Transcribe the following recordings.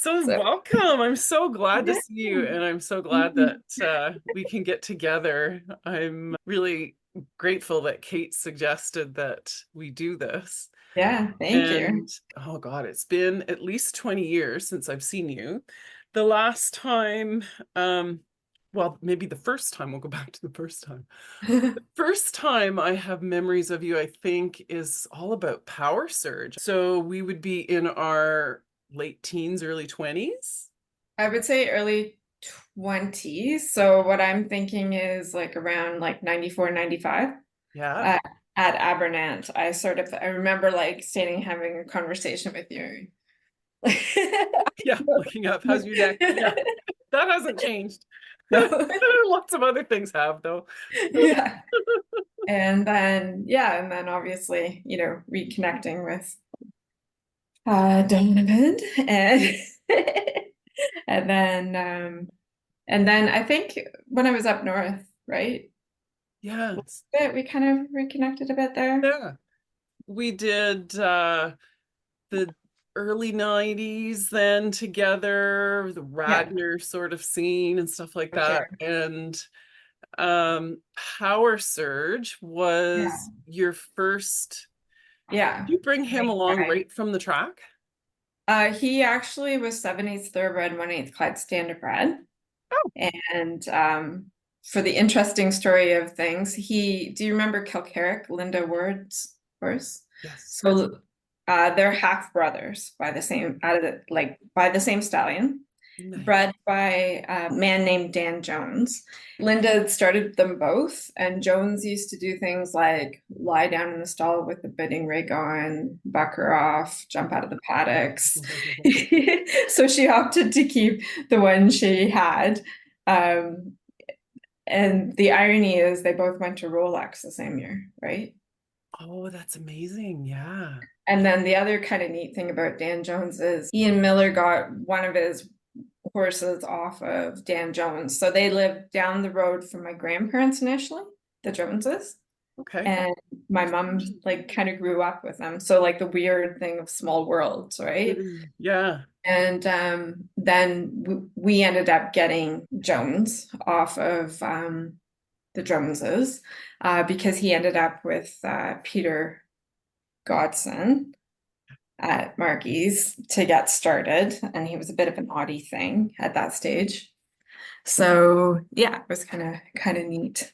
So So welcome. I'm so glad to yeah. see you, and I'm so glad that we can get together. I'm really grateful that Kate suggested that we do this. Yeah, thank you. And oh God, it's been at least 20 years since I've seen you. The last time, um, well, maybe the first time, we'll go back to the first time. First time I have memories of you, I think, is all about Power Surge. So we would be in our late teens, early 20s. I would say early 20s. So what I'm thinking is like around like 94, 95 Yeah. at, at Abernant. I remember like standing having a conversation with you. Yeah. Looking up. How's your neck? Yeah. That hasn't changed. No. Lots of other things have, though. Yeah. And then obviously, reconnecting with Donovan and and then I think when I was up north, right? Yes. That we kind of reconnected a bit there. Yeah. We did the early 90s then together, the Yeah, Ragnar sort of scene and stuff like for that. sure. And Power Surge Yeah. was your first. Yeah. Did you bring him Right along guy. right from the track? He actually was 7/8 thoroughbred, 1/8 Clyde standardbred. Oh, And for the interesting story of things, do you remember Kilcarrick, Linda Ward's horse? yes. So they're half brothers by the same out of the like by the same stallion, Nice. bred by a man named Dan Jones. Linda started them both, and Jones used to do things like lie down in the stall with the bidding rig on, buck her off, jump out of the paddocks. So she opted to keep the one she had. Um, and the irony is they both went to Rolex the same year, right? Oh, that's amazing. Yeah. And then the other kind of neat thing about Dan Jones is Ian Miller got one of his horses off of Dan Jones. So they lived down the road from my grandparents initially, the Joneses. Okay. And my mom like kind of grew up with them. So like the weird thing of small worlds, right? Yeah. And then we ended up getting Jones off of the Joneses because he ended up with Peter Godson at Margie's to get started, and he was a bit of an oddie thing at that stage. So yeah, it was kind of neat.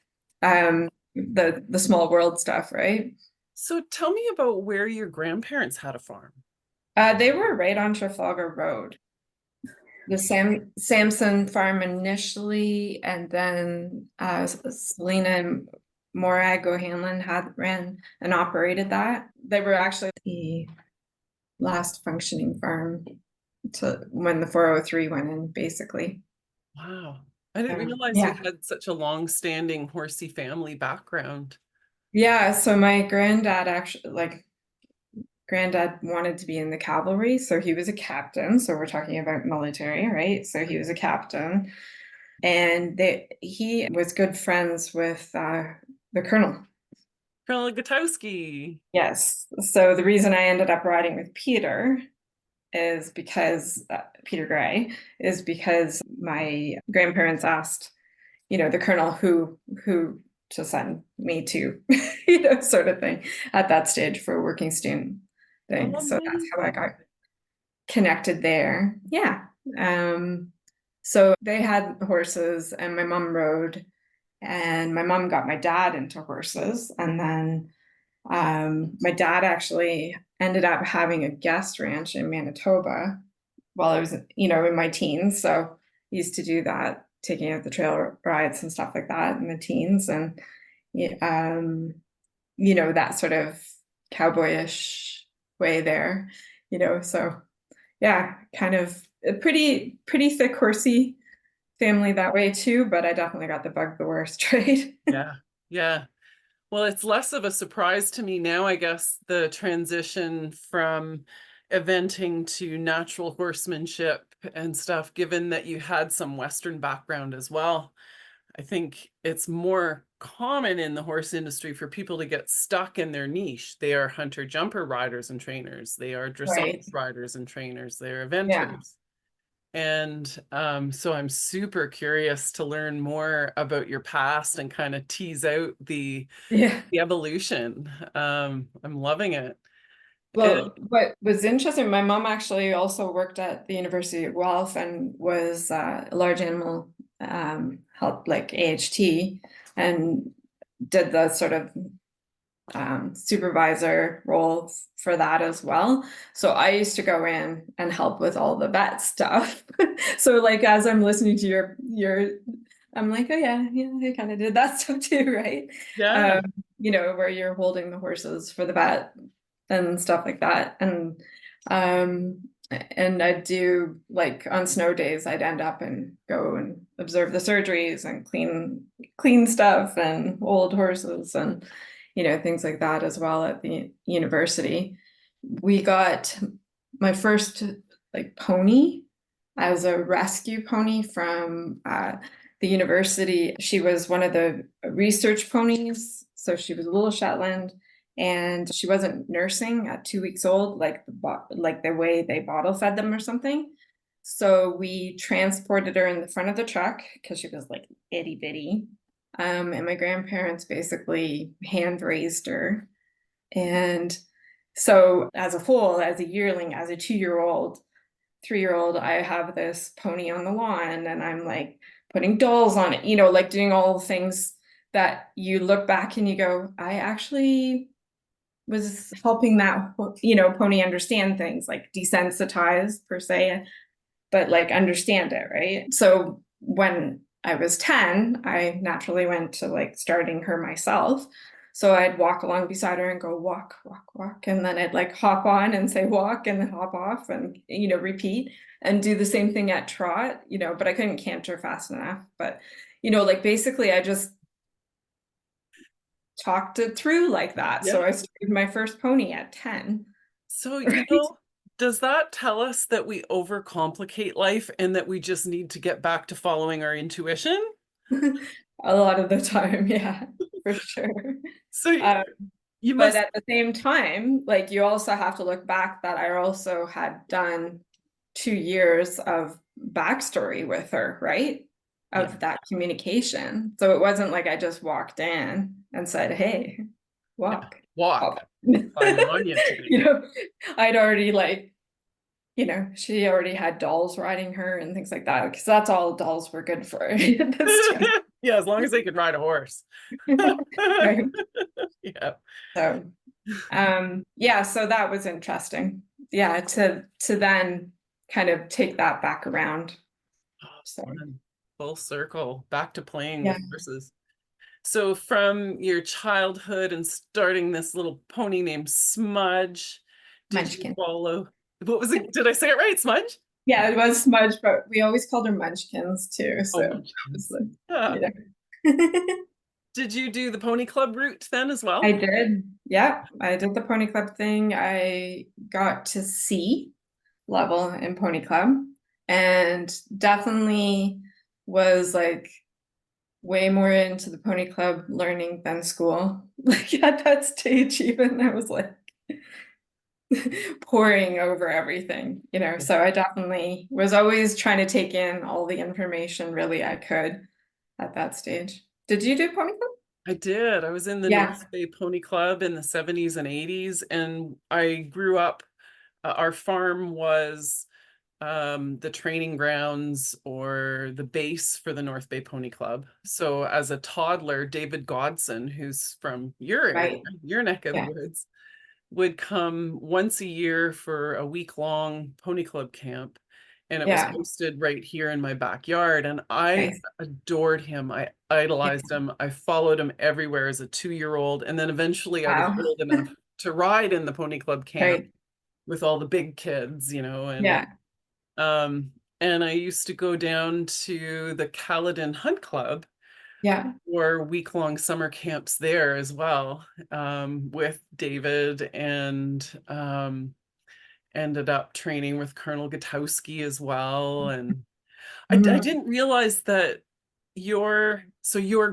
The small world stuff, right? So tell me about where your grandparents had a farm. They were right on Trafalgar Road, the Samson farm initially, and then Selena and Morag O'Hanlon had ran and operated that. They were actually the last functioning farm to when the 403 went in, basically. Wow. I didn't realize you Yeah. had such a long-standing horsey family background. Yeah, so my granddad actually granddad wanted to be in the cavalry, so he was a captain. So we're talking about military, right? So he was a captain, and he was good friends with the colonel. Colonel Gutowski. Yes. So the reason I ended up riding with Peter is because Peter Gray is because my grandparents asked, the colonel who to send me to, sort of thing at that stage for a working student thing. Oh, So that's how I amazing. got connected there. Yeah. So they had horses and my mom rode, and my mom got my dad into horses. And then my dad actually ended up having a guest ranch in Manitoba while I was, in my teens. So I used to do that, taking out the trail rides and stuff like that in the teens. And, yeah, that sort of cowboyish way there, so yeah, kind of a pretty thick horsey family that way too, but I definitely got the bug the worst, right? Yeah. Yeah. Well, it's less of a surprise to me now, I guess, the transition from eventing to natural horsemanship and stuff, given that you had some Western background as well. I think it's more common in the horse industry for people to get stuck in their niche. They are hunter jumper riders and trainers. They are dressage Right. riders and trainers. They're Yeah. eventers. And so I'm super curious to learn more about your past and kind of tease out Yeah. the evolution. I'm loving it. Well, what was interesting, my mom actually also worked at the University of Guelph and was a large animal help like AHT and did the sort of supervisor role for that as well. So I used to go in and help with all the vet stuff. So like as I'm listening to your I'm like, oh yeah, I kind of did that stuff too, right? Yeah. Um, where you're holding the horses for the vet and stuff like that. Um and I do like on snow days I'd end up and go and observe the surgeries and clean stuff and hold horses and things like that as well at the university. We got my first like pony as a rescue pony from the university. She was one of the research ponies. So she was a little Shetland and she wasn't nursing at 2 weeks old, like the way they bottle fed them or something. So we transported her in the front of the truck because she was like itty bitty. And my grandparents basically hand raised her. And so as a foal, as a yearling, as a 2-year-old, 3-year-old, I have this pony on the lawn and I'm like putting dolls on it, like doing all the things that you look back and you go, I actually was helping that, pony understand things like desensitize per se, but like understand it, right? So when I was 10, I naturally went to like starting her myself. So I'd walk along beside her and go walk, walk, walk. And then I'd like hop on and say walk and then hop off and, repeat and do the same thing at trot, but I couldn't canter fast enough. But, like basically I just talked it through like that. Yeah. So I started my first pony at 10. So, Right? does that tell us that we overcomplicate life and that we just need to get back to following our intuition? A lot of the time, yeah, for sure. So Um, you but must, at the same time, like you also have to look back that I also had done 2 years of backstory with her, right? yeah, Of that communication. So it wasn't like I just walked in and said, hey, yeah, walk. walk. Up. I'm on you today. I'd already like, she already had dolls riding her and things like that, because that's all dolls were good for at this time. Yeah, as long as they could ride a horse. Right. Yeah. So yeah, so that was interesting. Yeah, to then kind of take that back around. So Fun. Full circle, back to playing yeah, with horses. So from your childhood and starting this little pony named Smudge, did you Munchkin. follow, what was it? Did I say it right? Smudge? Yeah, it was Smudge, but we always called her Munchkins too. Oh, So that was Munchkins. like, Yeah. you know. Did you do the pony club route then as I well? did. Yeah, I did the pony club thing. I got to C level in pony club and definitely was like way more into the pony club learning than school. Like at that stage, even I was like pouring over everything, So I definitely was always trying to take in all the information really I could at that stage. Did you do pony club? I did. I was in the Yeah, North Bay Pony Club in the 70s and 80s, and I grew up. Our farm was the training grounds or the base for the North Bay Pony Club. So as a toddler, David Godson, who's from your area, right. your neck of the Yeah, woods, would come once a year for a week-long pony club camp. And it was yeah, hosted right here in my backyard. And I nice. adored him. I Yeah. idolized him. I followed him everywhere as a 2-year-old. And then eventually I was Wow. old enough to ride in the pony club camp Right. with all the big kids, Yeah, um, and I used to go down to the Caledon Hunt Club yeah. or week-long summer camps there as well, with David, and ended up training with Colonel Gutowski as well. And I Mhm. didn't realize that your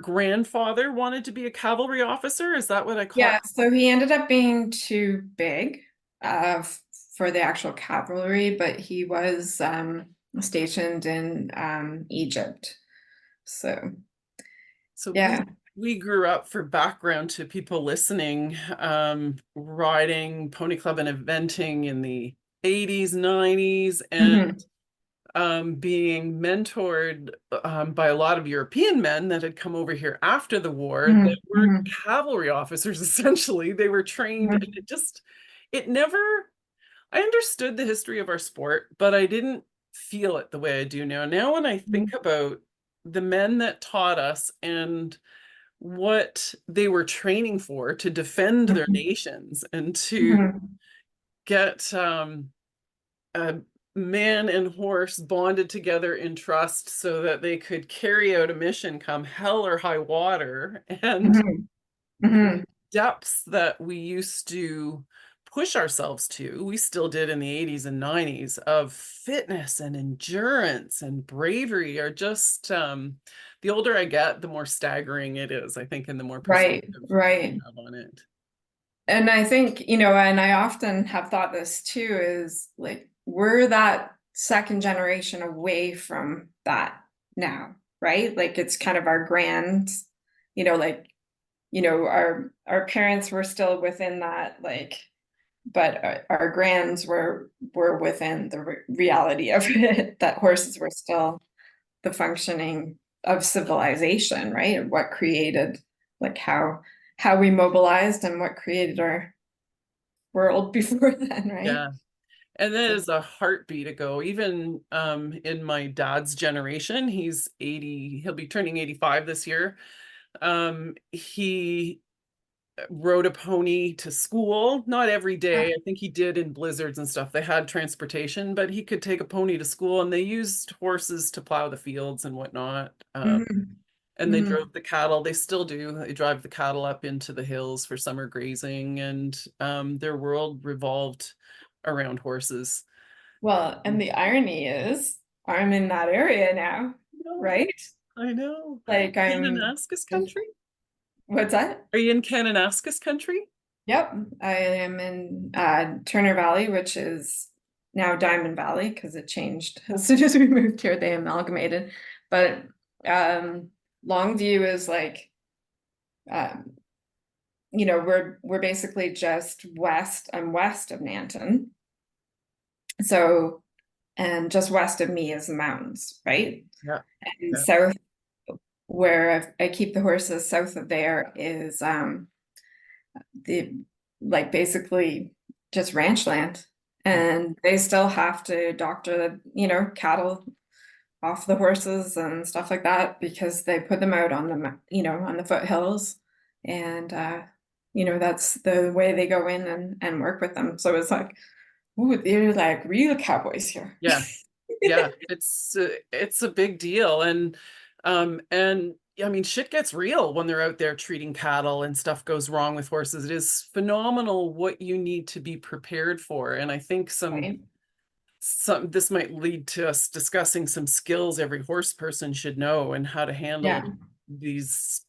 grandfather wanted to be a cavalry officer. Is that what I Yeah, caught? so he ended up being too big uh, for the actual cavalry, but he was stationed in Egypt. So So yeah. we grew up, for background to people listening, riding pony club and eventing in the 80s, 90s, and Hmm. being mentored by a lot of European men that had come over here after the war Hmm. that were Hmm. cavalry officers, essentially. They were trained, and Hmm. it never, I understood the history of our sport, but I didn't feel it the way I do now. Now, when I think about the men that taught us and what they were training for, to defend their Hmm. nations and to Hmm. get a man and horse bonded together in trust so that they could carry out a mission come hell or high water, and Hmm. the Hmm. depths that we used to push ourselves to, we still did in the 80s and 90s, of fitness and endurance and bravery are just, the older I get, the more staggering it is, I think, and the more Right, perspective I right. have on it. And I think, and I often have thought this too, is like we're that second generation away from that now, right? Like it's kind of our grand, like, our parents were still within that, like, but our grands were within the reality of it, that horses were still the functioning of civilization, right? What created, like, how we mobilized and what created our world before then, right? Yeah. And that So, is a heartbeat ago. Even in my dad's generation, he's 80, he'll be turning 85 this year. He rode a pony to school, not every day. I think he did in blizzards and stuff. They had transportation, but he could take a pony to school, and they used horses to plow the fields and whatnot. mhm, And they mhm. drove the cattle. They still do. They drive the cattle up into the hills for summer grazing, and their world revolved around horses. Well, and the irony is I'm in that area now, No, right? I know. Like Kananaskis country? what's that? Are you in Kananaskis country? Yep, I am in Turner Valley, which is now Diamond Valley because it changed as soon as we moved here, they amalgamated. But um, Longview is like, um, we're basically just west. I'm west of Nanton, so and just west of me is the mountains, right? Yeah, And yeah. south, where I keep the horses, south of there is the like basically just ranch land, and they still have to doctor the cattle off the horses and stuff like that because they put them out on the on the foothills, and that's the way they go in and work with them. So it's like, ooh, they're like real cowboys here. Yeah. Yeah, it's a big deal, and I mean, shit gets real when they're out there treating cattle and stuff goes wrong with horses. It is phenomenal what you need to be prepared for, and I think Right. some this might lead to us discussing some skills every horse person should know, and how to handle Yeah. these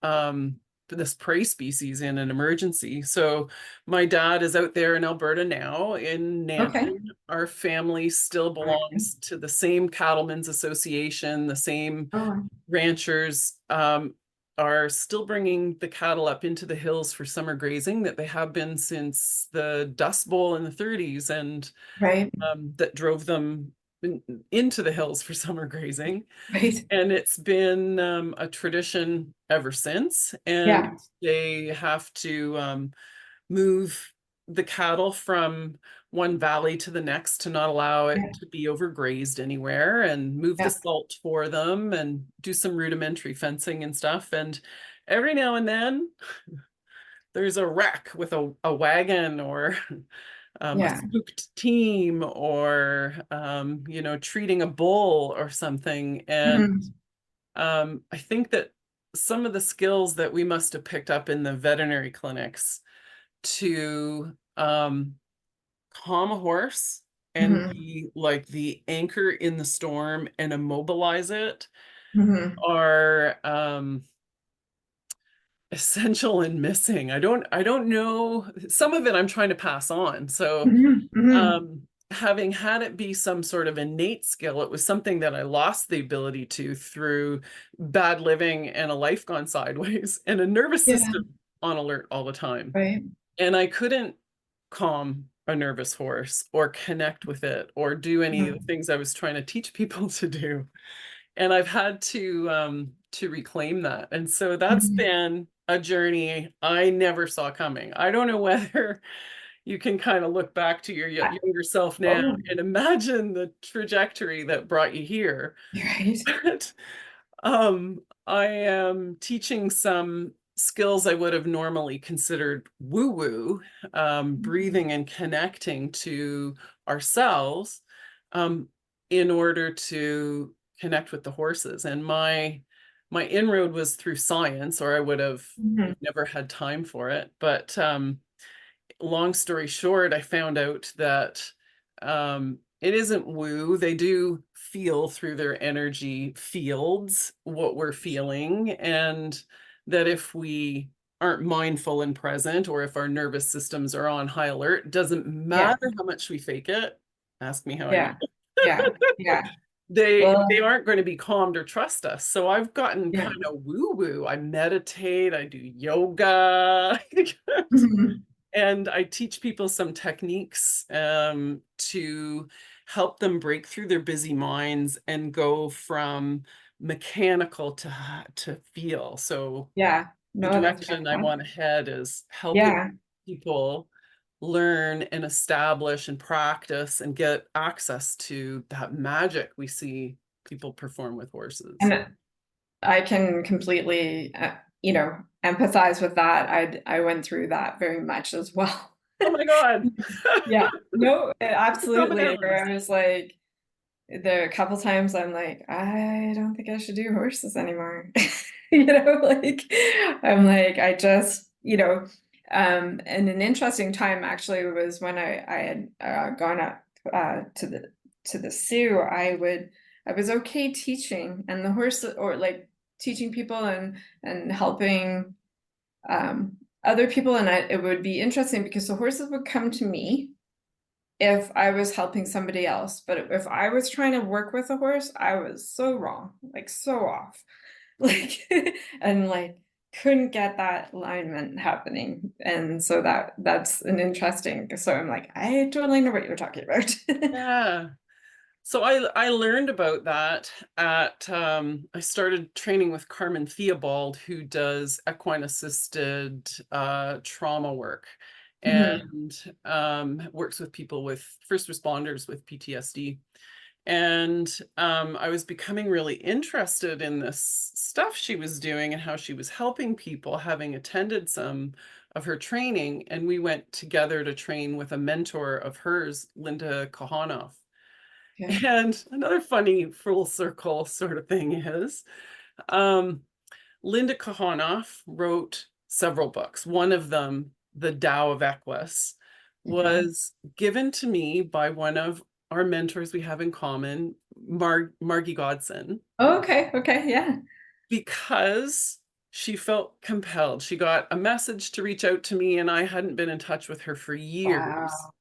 um this prey species in an emergency. So my dad is out there in Alberta now in Okay. Nanton. Our family still Okay. belongs to the same cattlemen's association, the same Oh, ranchers are still bringing the cattle up into the hills for summer grazing, that they have been since the Dust Bowl in the 30s, and right. that drove them into the hills for summer grazing. Right. And it's been a tradition ever since. And Yeah. they have to move the cattle from one valley to the next to not allow it Yeah. to be overgrazed anywhere, and move the Yeah. salt for them and do some rudimentary fencing and stuff. And every now and then there's a wreck with a wagon, or a Yeah. spooked team, or treating a bull or something. And Mhm. I think that some of the skills that we must have picked up in the veterinary clinics to calm a horse and Mhm. be like the anchor in the storm and immobilize it Mhm. are essential and missing. I don't know. Some of it I'm trying to pass on. So Mhm. Mhm. um having had it be some sort of innate skill, it was something that I lost the ability to through bad living and a life gone sideways and a nervous Yeah. system on alert all the time. Right. And I couldn't calm a nervous horse or connect with it or do any of the Mhm. things I was trying to teach people to do. And I've had to reclaim that. And so that's Mhm. been a journey I never saw coming. I don't know whether you can kind of look back to your younger self now Oh, and imagine the trajectory that brought you here. right. But I am teaching some skills I would have normally considered woo-woo, breathing and connecting to ourselves, um, in order to connect with the horses. And my inroad was through science, or I would have Mhm. never had time for it. But long story short, I found out that it isn't woo. They do feel through their energy fields what we're feeling, and that if we aren't mindful and present, or if our nervous systems are on high alert, doesn't Yeah. matter how much we fake it. Ask me how I know. Yeah. Yeah. Yeah. They Well, aren't going to be calmed or trust us. So I've gotten yeah. kind of woo woo. I meditate, I do yoga. Mhm. And I teach people some techniques to help them break through their busy minds and go from mechanical to feel. So Yeah. the No, that's direction I beautiful. want to head is helping Yeah. people learn and establish and practice and get access to that magic we see people perform with horses. And I can completely, empathize with that. I went through that very much as well. Oh my God. Yeah. No, The absolutely. commonalities. Where I was like, there are a couple times I'm like, I don't think I should do horses anymore. Like I'm like, I just, and an interesting time actually was when I had gone up to the Sioux. I was okay teaching and the horse or like teaching people and helping other people, and it would be interesting because the horses would come to me if I was helping somebody else. But if I was trying to work with a horse, I was so wrong, like so off, like, and like couldn't get that alignment happening. And so that's an interesting. So I'm like, I totally know what you're talking about. Yeah. So I learned about that at I started training with Carmen Theobald, who does equine assisted trauma work Mhm. and works with people with first responders with PTSD. And I was becoming really interested in this stuff she was doing and how she was helping people, having attended some of her training. And we went together to train with a mentor of hers, Linda Kahanoff. Okay. And another funny full circle sort of thing is um, Linda Kahanoff wrote several books. One of them, The Tao of Equus, Okay. was given to me by one of our mentors we have in common, Margie Godson, Oh, okay. Okay. Yeah. because she felt compelled. She got a message to reach out to me, and I hadn't been in touch with her for years. Wow.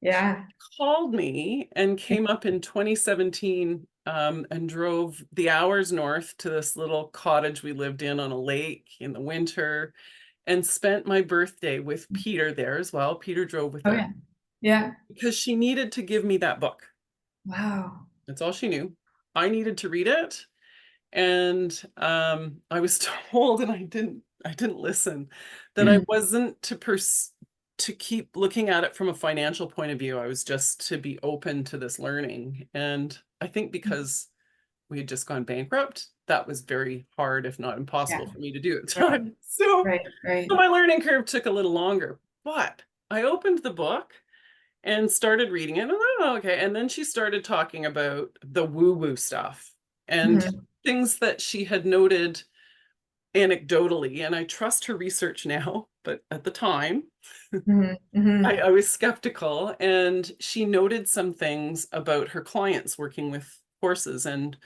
Yeah. Called me and came up in 2017 and drove the hours north to this little cottage we lived in on a lake in the winter and spent my birthday with Peter there as well. Peter drove with Oh, her yeah. Yeah. because she needed to give me that book. Wow. That's all she knew. I needed to read it. And I was told, and I didn't listen, that I Mhm. wasn't to keep looking at it from a financial point of view. I was just to be open to this learning. And I think because we had just gone bankrupt, that was very hard, if not Yeah. impossible for me to do at the Right. time. So, Right. Right. so my learning curve took a little longer, but I opened the book and started reading it. And oh, okay. And then she started talking about the woo-woo stuff and Mhm. things that she had noted anecdotally. And I trust her research now, but at the time, Mhm. Mhm. I was skeptical. And she noted some things about her clients working with horses and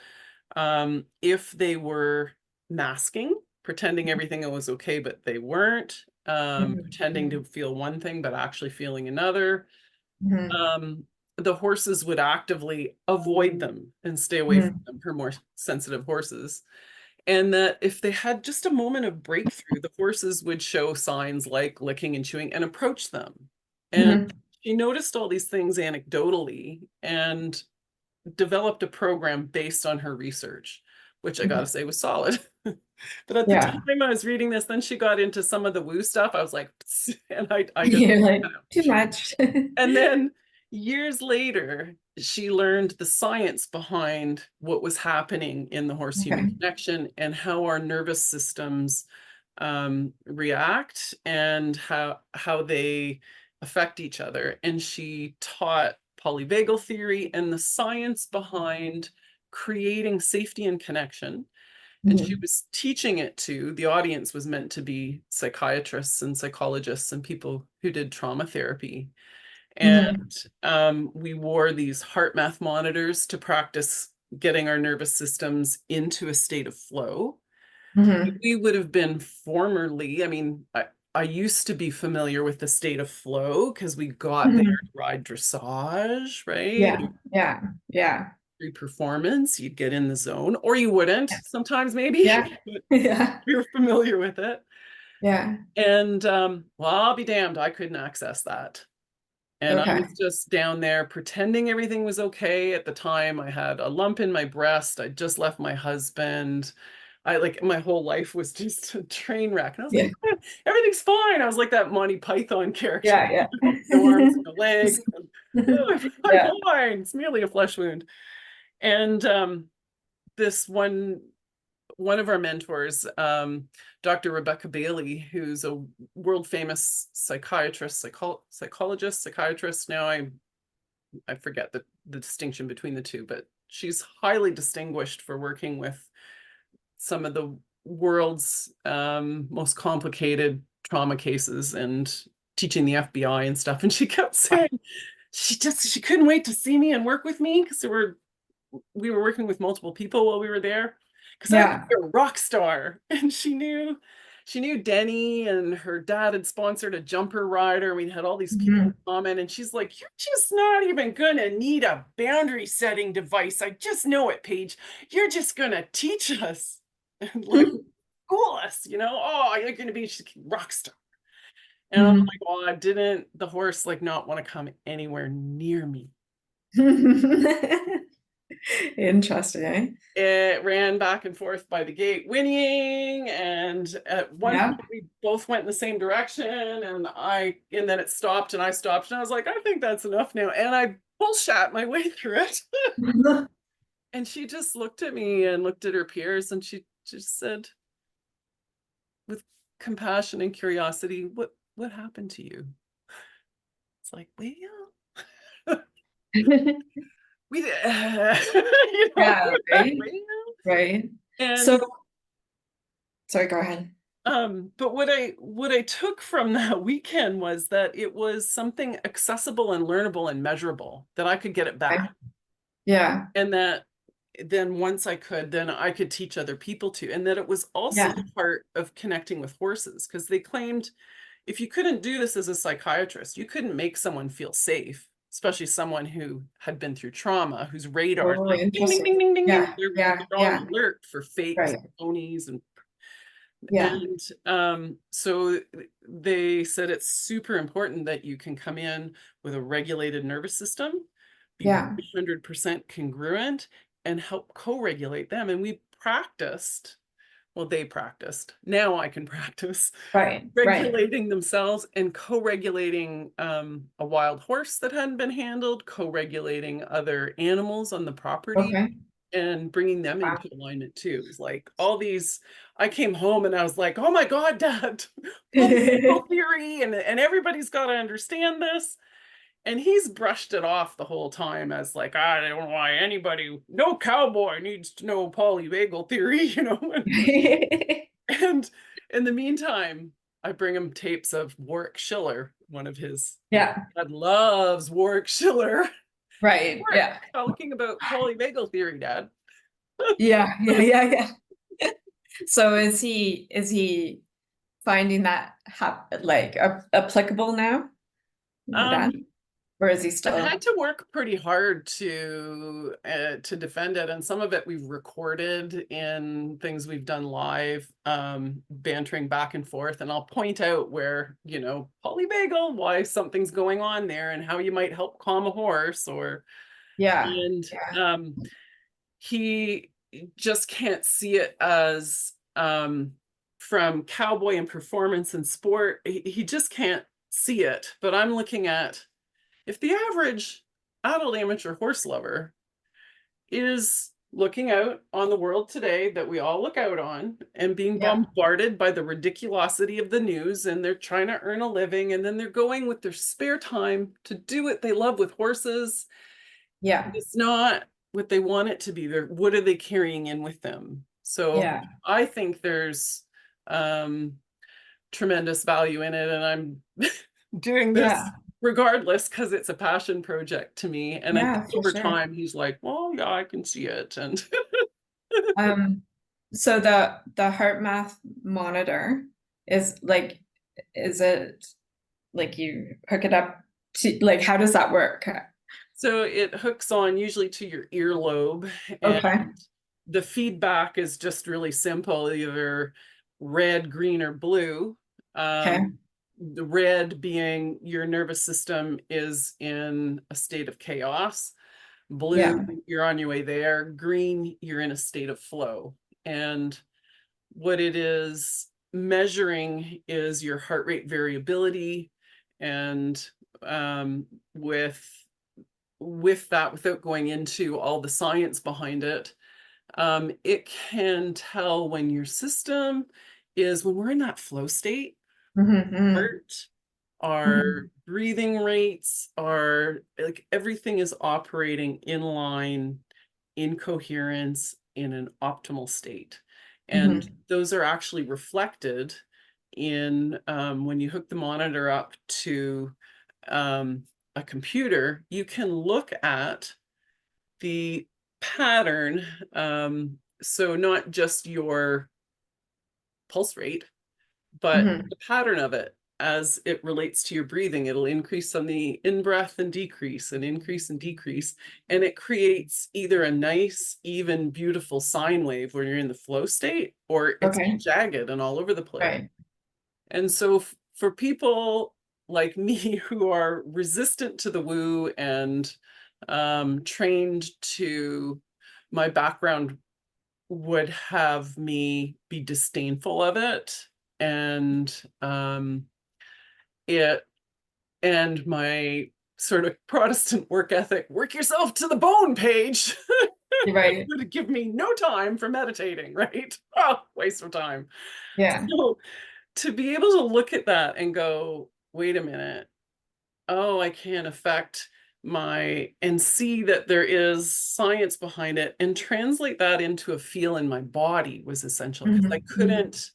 if they were masking, pretending everything was okay, but they weren't, Mhm. pretending to Mhm. feel one thing, but actually feeling another. Mhm. Um, the horses would actively avoid them and stay away from Mhm. them, her more sensitive horses. And that if they had just a moment of breakthrough, the horses would show signs like licking and chewing and approach them. And Mhm. she noticed all these things anecdotally and developed a program based on her research, which I gotta Mhm. say was solid. But at the Yeah. time I was reading this, then she got into some of the woo stuff. I was like, and I just, You're like, too much. and then years later, she learned the science behind what was happening in the horse-human Okay. connection and how our nervous systems react and how they affect each other. And she taught polyvagal theory and the science behind creating safety and connection. And she Mhm. was teaching it to the audience was meant to be psychiatrists and psychologists and people who did trauma therapy. And Mhm. we wore these heart math monitors to practice getting our nervous systems into a state of flow. Mhm. We would have been formerly, I mean, I used to be familiar with the state of flow because we got there Mhm. to ride dressage, right? Yeah. Yeah. Yeah. Performance, you'd get in the zone, or you wouldn't sometimes, maybe, Yeah. but Yeah. we were familiar with it. Yeah. And well, I'll be damned, I couldn't access that. And I Okay. was just down there pretending everything was okay. At the time, I had a lump in my breast. I just left my husband. I like my whole life was just a train wreck. And I was like, Yeah. "Eh, everything's fine." I was like that Monty Python character. Yeah. No arms, Yeah. no legs. "Oh, I'm Yeah. fine. It's merely a flesh wound." And this one of our mentors, Dr. Rebecca Bailey, who's a world famous psychiatrist, psychologist, psychiatrist. Now I forget the distinction between the two, but she's highly distinguished for working with some of the world's most complicated trauma cases and teaching the FBI and stuff. And she kept saying she couldn't wait to see me and work with me because we were working with multiple people while we were there because I think Yeah. you're a rock star. And she knew Denny and her dad had sponsored a jumper rider. We had all these people Mhm. comment, and she's like, "You're just not even gonna need a boundary setting device. I just know it, Paige. You're just gonna teach us and like school us, Oh, you're gonna be a rock star." And I'm Mhm. like, "Oh, didn't the horse like not want to come anywhere near me?" Interesting. It ran back and forth by the gate whinnying, and at one Yeah. point we both went in the same direction, and then it stopped and I stopped and I was like, I think that's enough now. And I bullshat my way through it. And she just looked at me and looked at her peers and she just said with compassion and curiosity, what happened to you? It's like, well, we did, Yeah, right. well, Right. So, and sorry, go ahead. but what I took from that weekend was that it was something accessible and learnable and measurable that I could get it Okay. back. Yeah. And that then once I could, then I could teach other people to. And that it was also Yeah. part of connecting with horses because they claimed if you couldn't do this as a psychiatrist, you couldn't make someone feel safe, especially someone who had been through trauma, whose radar Oh, like ding, ding, interesting. ding, ding, ding, ding. Yeah. Yeah. They're on Yeah. alert for fakes, Right. phonies, and Yeah. And so they said it's super important that you can come in with a regulated nervous system, be Yeah. 100% congruent, and help co-regulate them. And we practiced, well, they practiced. Now I can practice Right. Right. regulating themselves and co-regulating a wild horse that hadn't been handled, co-regulating other animals on the property Okay. and bringing them Wow. into alignment too. It was like all these, I came home and I was like, oh my God, Dad, polyvagal theory, and everybody's got to understand this. And he's brushed it off the whole time as like, I don't know why anybody, no cowboy needs to know polyvagal theory, And in the meantime, I bring him tapes of Warwick Schiller, one of his, Yeah. Dad loves Warwick Schiller. Right. We're Yeah. talking about polyvagal theory, Dad. Yeah. Yeah. Yeah. Yeah. So is he finding that applicable now? Your Um, dad? Or is he I've still? had to work pretty hard to defend it, and some of it we've recorded in things we've done live, bantering back and forth. And I'll point out where, polybagel, why something's going on there, and how you might help calm a horse, Yeah. and Yeah. he just can't see it as from cowboy and performance and sport. He just can't see it. But I'm looking at, if the average adult amateur horse lover is looking out on the world today that we all look out on and being Yeah. bombarded by the ridiculosity of the news, and they're trying to earn a living, and then they're going with their spare time to do what they love with horses, Yeah. it's not what they want it to be. What are they carrying in with them? So Yeah. I think there's um, tremendous value in it, and I'm doing this Yeah. regardless because it's a passion project to me. And I think Yeah, for over sure. time he's like, well, yeah, I can see it. And Um, so the heart math monitor is like, is it like you hook it up to, like, how does that work? so it hooks on usually to your earlobe, and Okay. the feedback is just really simple, either red, green, or blue. Okay. The red being your nervous system is in a state of chaos. Blue, Yeah. you're on your way there. Green, you're in a state of flow. And what it is measuring is your heart rate variability. And with that, without going into all the science behind it, it can tell when your system is, when we're in that flow state, Mm-hmm. heart, our Mm-hmm. breathing rates, are like everything is operating in line, in coherence, in an optimal state. And Mm-hmm. those are actually reflected in when you hook the monitor up to a computer, you can look at the pattern. So not just your pulse rate, but Mm-hmm. the pattern of it as it relates to your breathing. It'll increase on the in breath and decrease and increase and decrease. And it creates either a nice, even, beautiful sine wave when you're in the flow state, or it's Okay. jagged and all over the place. Right. And so for people like me who are resistant to the woo and trained to, my background would have me be disdainful of it, and it and my sort of Protestant work ethic, work yourself to the bone, Paige, You're right. would give me no time for meditating, right? Oh, waste of time. Yeah. So to be able to look at that and go, wait a minute, oh, I can affect and see that there is science behind it, and translate that into a feel in my body was essential, because I Mm-hmm. couldn't,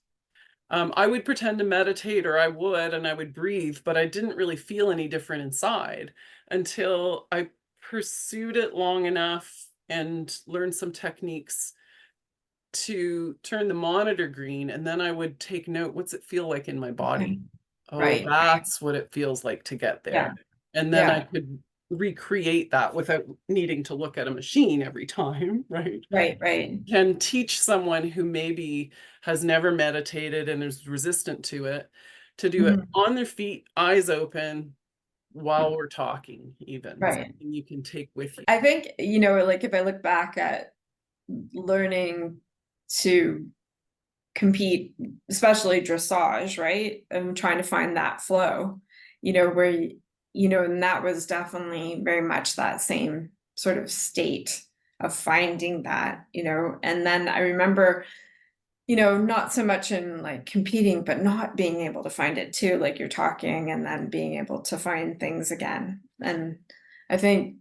I would pretend to meditate, or I would, and I would breathe, but I didn't really feel any different inside until I pursued it long enough and learned some techniques to turn the monitor green. And then I would take note, what's it feel like in my Okay. body? Oh, Right. that's what it feels like to get there. Yeah. And then I Yeah. could recreate that without needing to look at a machine every time, right? Right. Right. Can teach someone who maybe has never meditated and is resistant to it to do it Mm-hmm. on their feet, eyes open, while we're talking, even Right. something you can take with you. I think, like if I look back at learning to compete, especially dressage, right? And trying to find that flow, where, and that was definitely very much that same sort of state of finding that, and then I remember, not so much in like competing, but not being able to find it too, like you're talking, and then being able to find things again. And I think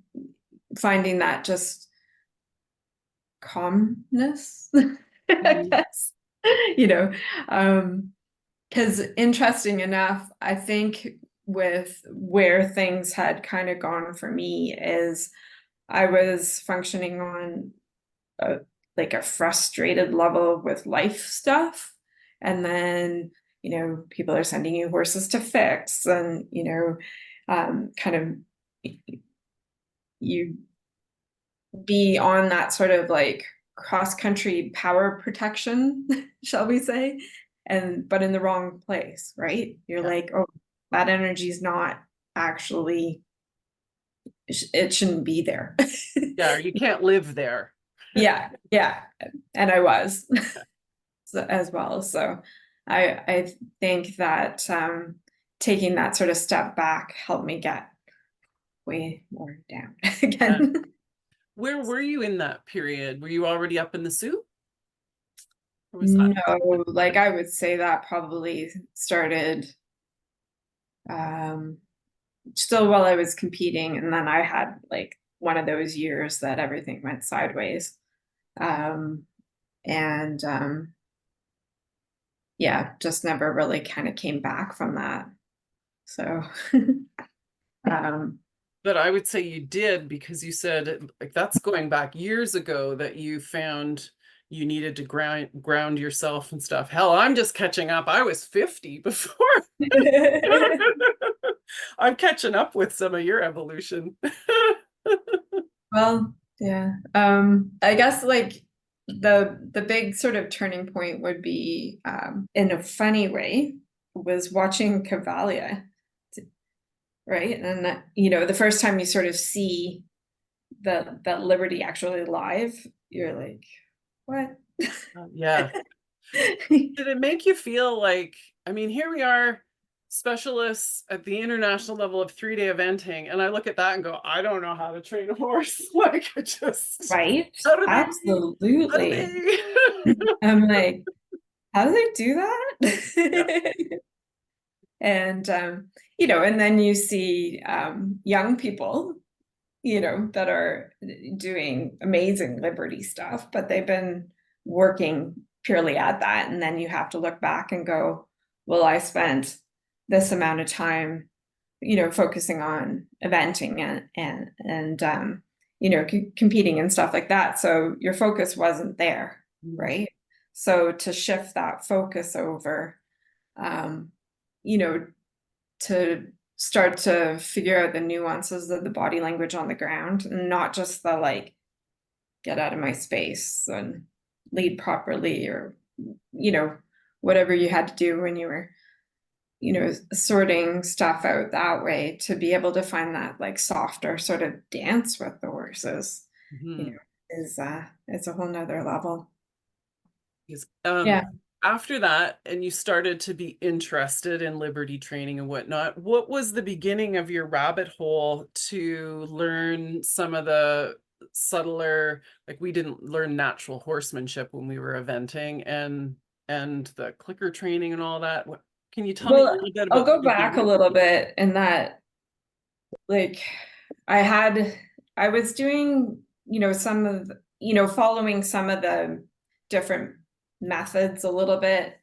finding that just calmness, I Mhm. guess, you know, because interesting enough, I think with where things had kind of gone for me is I was functioning on a, like a frustrated level with life stuff. And then, people are sending you horses to fix, and, kind of you be on that sort of like cross country power protection, shall we say, but in the wrong place, right? You're Yeah. like, oh, that energy is not actually, it shouldn't be there. Yeah, or you can't live there. Yeah, yeah, and I was as well. So I think that taking that sort of step back helped me get way more down Yeah. again. Where were you in that period? Were you already up in the Sioux? Or was that? No, like I would say that probably started um still while I was competing, and then I had like one of those years that everything went sideways. Um and yeah, just never really kind of came back from that. So um But I would say you did because you said like that's going back years ago that you found you needed to ground yourself and stuff. Hell, I'm just catching up. I was 50 before. I'm catching up with some of your evolution. well, yeah. I guess like the big sort of turning point would be in a funny way was watching Cavalia, right? And that, the first time you sort of see that Liberty actually live, you're like, what? Yeah. Did it make you feel like, I mean, here we are, specialists at the international level of 3-day eventing, and I look at that and go, I don't know how to train a horse. Like, it just, Right? how do they, how do Absolutely. they? I'm like, how do they do Yeah. that? And and then you see young people, that are doing amazing Liberty stuff, but they've been working purely at that. And then you have to look back and go, well, I spent this amount of time, focusing on eventing and competing and stuff like that. So your focus wasn't there, right? So to shift that focus over, um, you know, to start to figure out the nuances of the body language on the ground and not just the like get out of my space and lead properly or whatever you had to do when you were sorting stuff out that way, to be able to find that like softer sort of dance with the horses, you Mhm. know is it's a whole nother level. Yes. Yeah. After that, and you started to be interested in Liberty training and whatnot, what was the beginning of your rabbit hole to learn some of the subtler, like we didn't learn natural horsemanship when we were eventing and the clicker training and all that. What, can you tell me a Well, little bit I'll about the go back a beginning? little bit in that, like, I was doing, some of, following some of the different methods a little bit.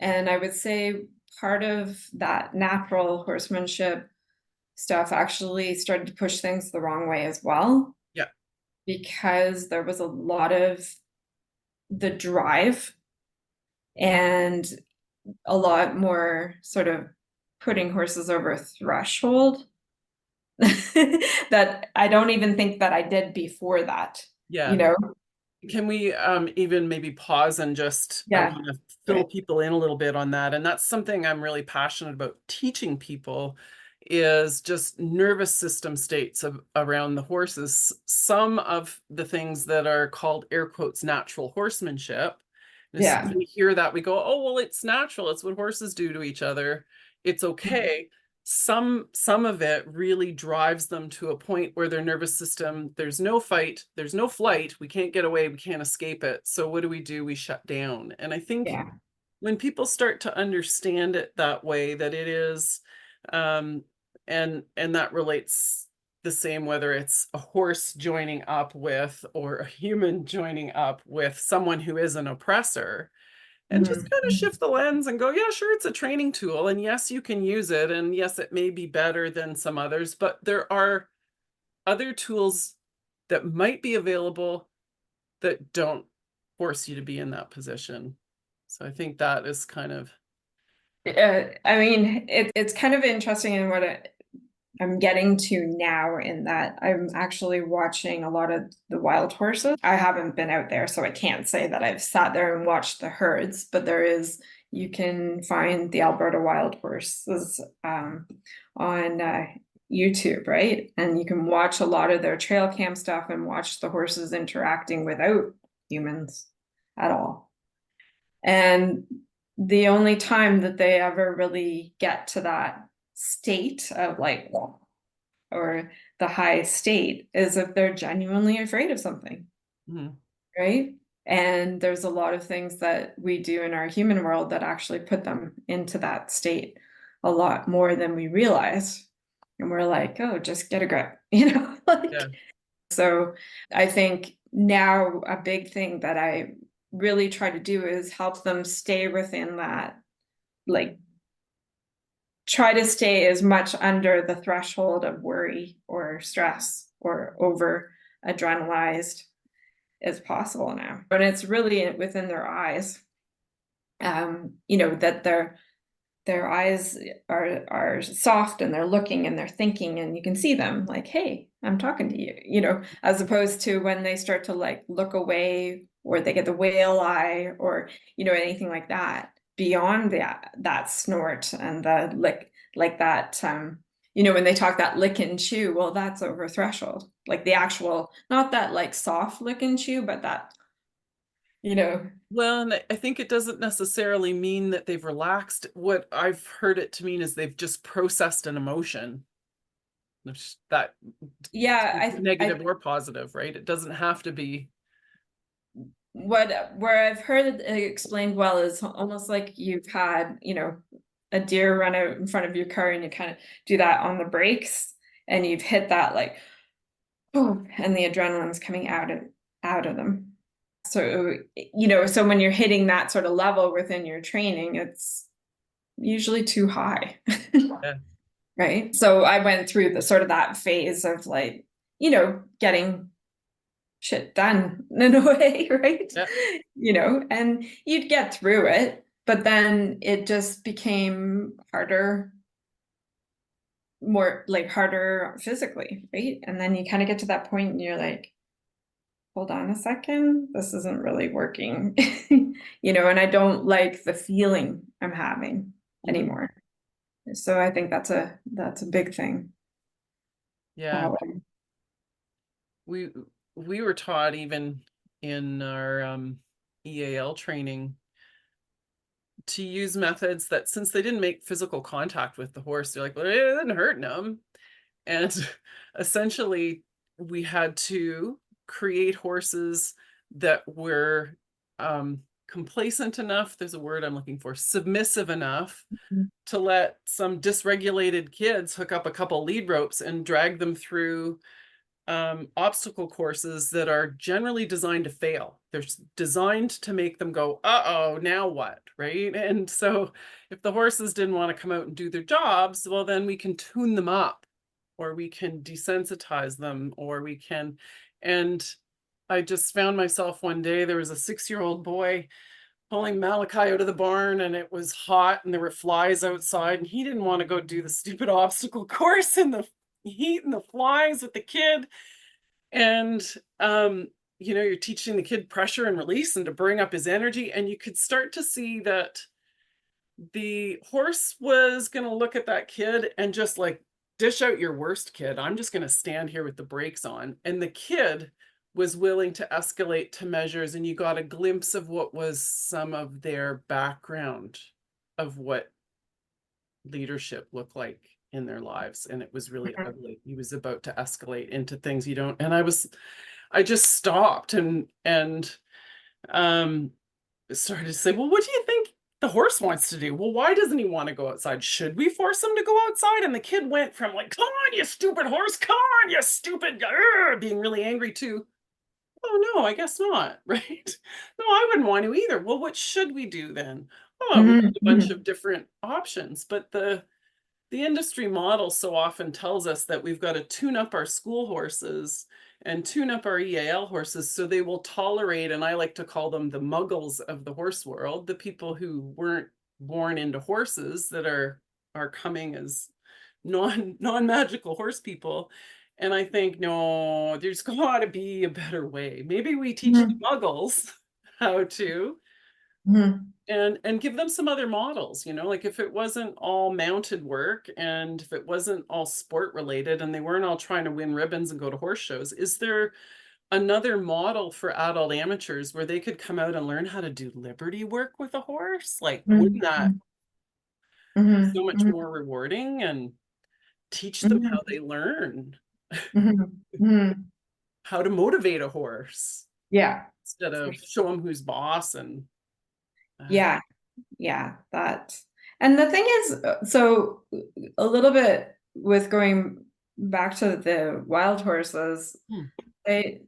And I would say part of that natural horsemanship stuff actually started to push things the wrong way as well, Yeah. because there was a lot of the drive and a lot more sort of putting horses over a threshold that I don't even think that I did before that, you Yeah. know? Can we even maybe pause and just, I Yeah. want to fill Right. people in a little bit on that. And that's something I'm really passionate about teaching people is just nervous system states around the horses. Some of the things that are called air quotes natural horsemanship. And as soon as Yeah. we hear that, we go, oh, well, it's natural. It's what horses do to each other. It's okay. Some of it really drives them to a point where their nervous system, there's no fight, there's no flight, we can't get away, we can't escape it, so what do? We shut down. And I think Yeah. when people start to understand it that way, that it is um and that relates the same whether it's a horse joining up with or a human joining up with someone who is an oppressor, and just Mhm. kind of shift the lens and go, yeah, sure, it's a training tool. And yes, you can use it. And yes, it may be better than some others, but there are other tools that might be available that don't force you to be in that position. So I think that is kind of, I mean, it's kind of interesting in I'm getting to now, in that I'm actually watching a lot of the wild horses. I haven't been out there, so I can't say that I've sat there and watched the herds, but you can find the Alberta wild horses on YouTube, right? And you can watch a lot of their trail cam stuff and watch the horses interacting without humans at all. And the only time that they ever really get to that state of like, or the high state, is if they're genuinely afraid of something, Mhm. right? And there's a lot of things that we do in our human world that actually put them into that state a lot more than we realize. And we're like, oh, just get a grip, like, Yeah. so I think now a big thing that I really try to do is help them stay within that, like, try to stay as much under the threshold of worry or stress or over adrenalized as possible now. And it's really within their eyes, that their eyes are soft and they're looking and they're thinking, and you can see them like, hey, I'm talking to you, as opposed to when they start to like look away, or they get the whale eye, or anything like that, beyond that snort and the lick, like that, when they talk that lick and chew, well, that's over threshold, like the actual, not that like soft lick and chew, but that, Well, and I think it doesn't necessarily mean that they've relaxed. What I've heard it to mean is they've just processed an emotion. That yeah, negative or positive, right? It doesn't have to be. where I've heard it explained well is almost like you've had, a deer run out in front of your car, and you kind of do that on the brakes, and you've hit that like, boom, and the adrenaline's coming out of them. So, so when you're hitting that sort of level within your training, it's usually too high. Yeah. Right. So I went through the sort of that phase of like, getting shit done in a way, right? Yeah. And you'd get through it, but then it just became harder, more like harder physically, right? And then you kind of get to that point and you're like, hold on a second, this isn't really working, and I don't like the feeling I'm having Mhm. anymore. So I think that's a big thing. Yeah. We we were taught even in our EAL training to use methods that, since they didn't make physical contact with the horse, they're like, well, it isn't hurting them. And essentially, we had to create horses that were complacent enough, there's a word I'm looking for, submissive enough to let some dysregulated kids hook up a couple lead ropes and drag them through obstacle courses that are generally designed to fail. They're designed to make them go, uh-oh, now what, right? And so if the horses didn't want to come out and do their jobs, well, then we can tune them up, or we can desensitize them, or we can. And I just found myself one day, there was a 6-year-old boy pulling Malachi out of the barn, and it was hot and there were flies outside, and he didn't want to go do the stupid obstacle course in the heat and the flies with the kid. And you're teaching the kid pressure and release and to bring up his energy, and you could start to see that the horse was going to look at that kid and just like, dish out your worst, kid, I'm just going to stand here with the brakes on. And the kid was willing to escalate to measures, and you got a glimpse of what was some of their background of what leadership looked like in their lives, and it was really ugly. He was about to escalate into things you don't. And I just stopped and um started to say, well, what do you think the horse wants to do? Well, why doesn't he want to go outside? Should we force him to go outside? And the kid went from like, come on, you stupid horse, come on, you stupid, being really angry, to, oh no, I guess not, right? No, I wouldn't want to either. Well, what should we do then? Oh, we had a bunch of different options, but the industry model so often tells us that we've got to tune up our school horses and tune up our EAL horses so they will tolerate, and I like to call them the muggles of the horse world, the people who weren't born into horses, that are coming as non-magical horse people. And I think, no, there's got to be a better way. Maybe we teach the Mhm. muggles how to, Mhm. and give them some other models, like if it wasn't all mounted work and if it wasn't all sport related and they weren't all trying to win ribbons and go to horse shows, is there another model for adult amateurs where they could come out and learn how to do liberty work with a horse? Like, wouldn't that Mhm. be so Mhm. much Mhm. more rewarding, and teach them how Mhm. they learn Mhm. Mhm. how to motivate a horse Yeah. instead For of sure. show them who's boss and Yeah. Yeah. That. And the thing is, so a little bit with going back to the wild horses, hmm, they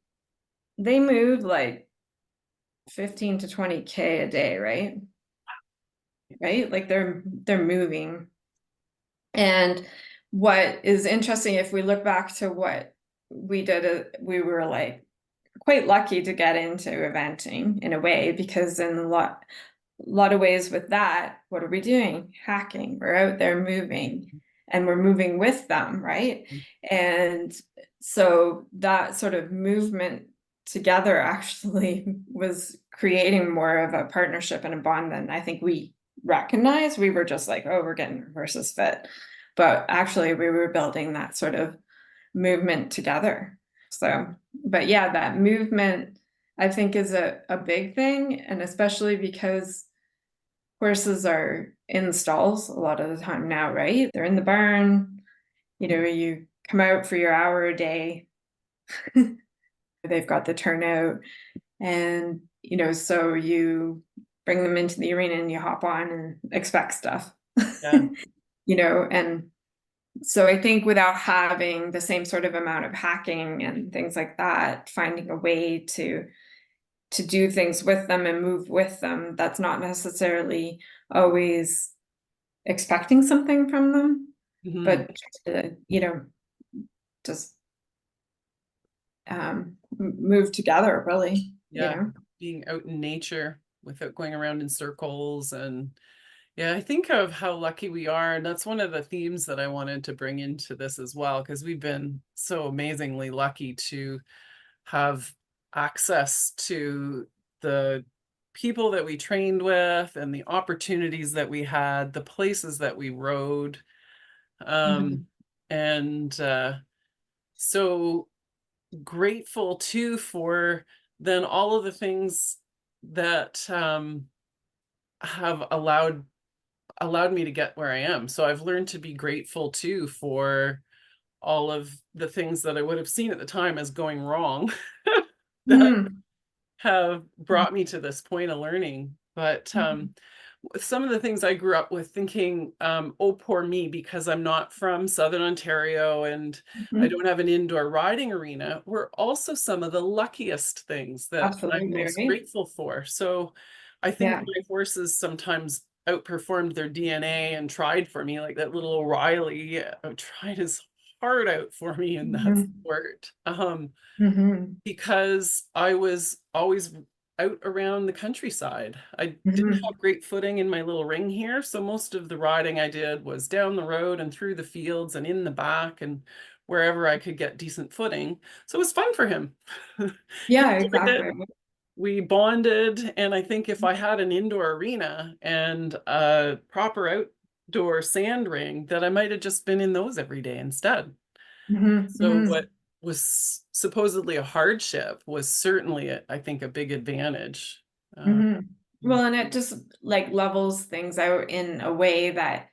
they move like 15 to 20K a day, right? Right? Like they're moving. And what is interesting, if we look back to what we did, we were like quite lucky to get into eventing in a way, because in a lot of ways with that, what are we doing? Hacking. We're out there moving and we're moving with them, right? And so that sort of movement together actually was creating more of a partnership and a bond than I think we recognized. We were just like, oh, we're getting our horses fit. But actually, we were building that sort of movement together. So, but yeah, that movement I think is a big thing. And especially because horses are in stalls a lot of the time now, right? They're in the barn, you come out for your hour a day, they've got the turnout, and so you bring them into the arena and you hop on and expect stuff. yeah, And so I think without having the same sort of amount of hacking and things like that, finding a way to do things with them and move with them, that's not necessarily always expecting something from them, hmm, but just move together, really, yeah, being out in nature without going around in circles. And yeah, I think of how lucky we are, and that's one of the themes that I wanted to bring into this as well, because we've been so amazingly lucky to have access to the people that we trained with and the opportunities that we had, the places that we rode. Um, Mhm. and so grateful too for then all of the things that have allowed me to get where I am. So I've learned to be grateful too for all of the things that I would have seen at the time as going wrong that Mhm. have brought me to this point of learning. But Mhm. some of the things I grew up with thinking, oh, poor me, because I'm not from Southern Ontario and I Mhm. don't have an indoor riding arena, were also some of the luckiest things that I'm Absolutely, most right? grateful for. So I think Yeah. my horses sometimes outperformed their DNA and tried for me, like that little O'Reilly tried his heart out for me in that Mhm. sport. Mhm. Because I was always out around the countryside. I didn't Mhm. have great footing in my little ring here, so most of the riding I did was down the road and through the fields and in the back and wherever I could get decent footing. So it was fun for him. He Yeah, enjoyed it. exactly. We bonded, and I think if I had an indoor arena and a proper outdoor sand ring, that I might have just been in those every day instead. Mhm. So what Mhm. was supposedly a hardship was certainly, I think, a big advantage. Uh, Mhm. Well, and it just like levels things out in a way that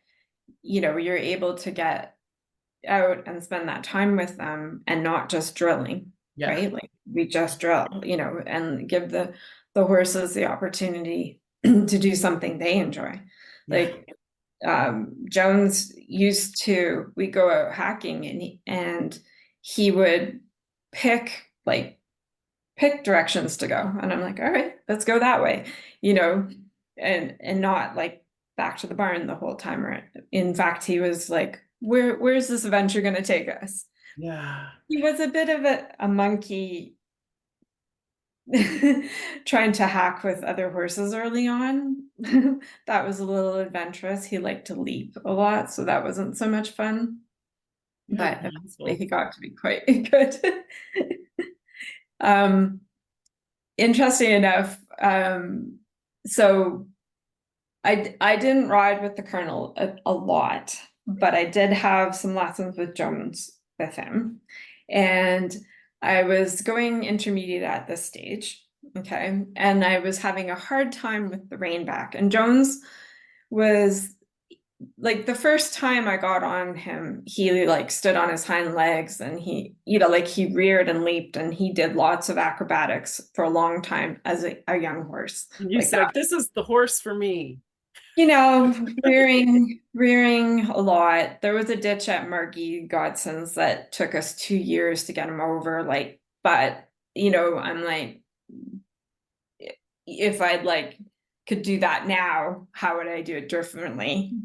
you're able to get out and spend that time with them and not just drilling, yeah, right? Like we just drill, and give the horses the opportunity to do something they enjoy. yeah, Like Jones used to, we go out hacking and he would pick directions to go, and I'm like, all right, let's go that way, you know, and not like back to the barn the whole time. Or in fact, he was like, where's this adventure going to take us? yeah, He was a bit of a monkey trying to hack with other horses early on. That was a little adventurous. He liked to leap a lot, so that wasn't so much fun. Yeah, but eventually peaceful. he got to be quite good. Um, Interesting enough, so I didn't ride with the Colonel a lot, but I did have some lessons with Jones with him. And I was going intermediate at this stage, okay? And I was having a hard time with the rein back. And Jones was like the first time I got on him, he like stood on his hind legs and he, like he reared and leaped and he did lots of acrobatics for a long time as a young horse. And you Like that, said, this is the horse for me. rearing a lot. There was a ditch at Margie Godson's that took us 2 years to get him over. Like, but I'm like, if I'd like could do that now, how would I do it differently?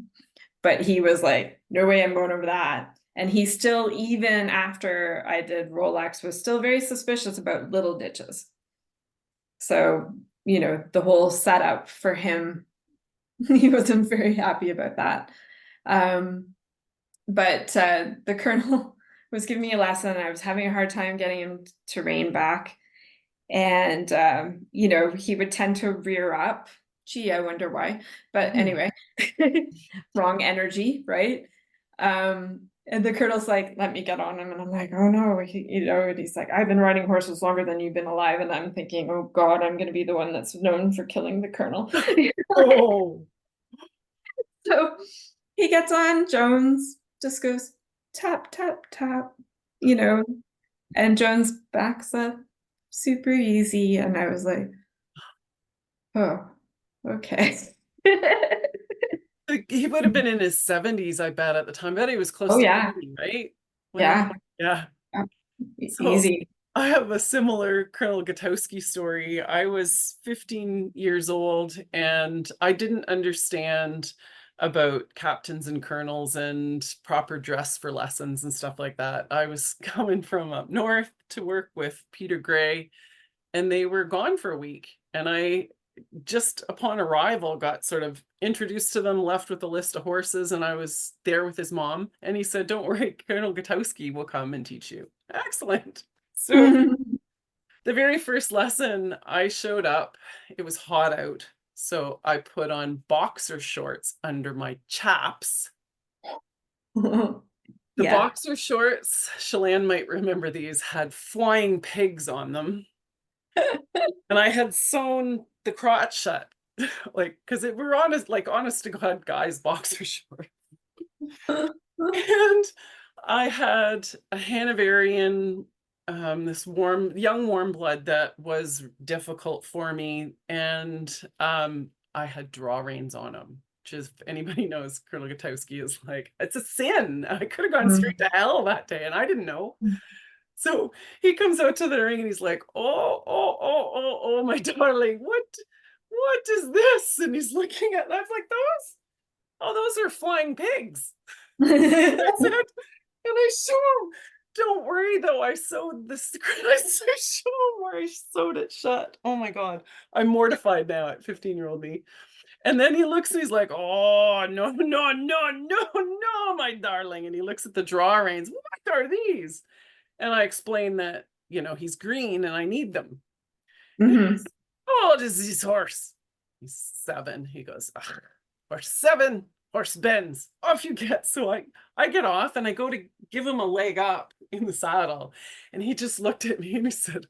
But he was like, no way I'm going over that. And he still, even after I did Rolex, was still very suspicious about little ditches. So, the whole setup for him, he wasn't very happy about that. But the Colonel was giving me a lesson, and I was having a hard time getting him to rein back. And, he would tend to rear up. Gee, I wonder why. But anyway, wrong energy, right? And the Colonel's like, let me get on him. And I'm like, oh no, and he's like, I've been riding horses longer than you've been alive. And I'm thinking, oh God, I'm going to be the one that's known for killing the Colonel. Oh, So he gets on, Jones just goes tap, tap, tap, and Jones backs up super easy. And I was like, oh, okay. he would have been in his 70s, I bet, at the time. I bet he was close Oh to yeah, 80, right? When he, yeah, yeah. yeah. So Easy. I have a similar Colonel Gutowski story. I was 15 years old and I didn't understand about captains and colonels and proper dress for lessons and stuff like that. I was coming from up north to work with Peter Gray, and they were gone for a week. And I just upon arrival got sort of introduced to them, left with a list of horses, and I was there with his mom. And he said, don't worry, Colonel Gutowski will come and teach you. Excellent. So the very first lesson I showed up, it was hot out. So I put on boxer shorts under my chaps. The Yeah. boxer shorts, Shalane might remember these, had flying pigs on them. And I had sewn the crotch shut, like, because it were honest, like honest to God, guys, boxer shorts. And I had a Hanoverian, this young warm blood that was difficult for me. And I had draw reins on him, which is, if anybody knows, Colonel Gutowski is like, it's a sin. I could have gone straight to hell that day, and I didn't know. So he comes out to the ring and he's like, oh, my darling, what is this? And he's looking at, and I was like, those are flying pigs. I said, and I show him, don't worry though, I sewed this, I show him where I sewed it shut. Oh my God. I'm mortified now at 15-year-old me. And then he looks and he's like, oh, no, no, no, no, no, my darling. And he looks at the draw reins. What are these? And I explain that, he's green and I need them. And he goes, oh, what is this horse? He's 7. He goes, horse 7, horse bends. Off you get. So I get off and I go to give him a leg up in the saddle. And he just looked at me and he said,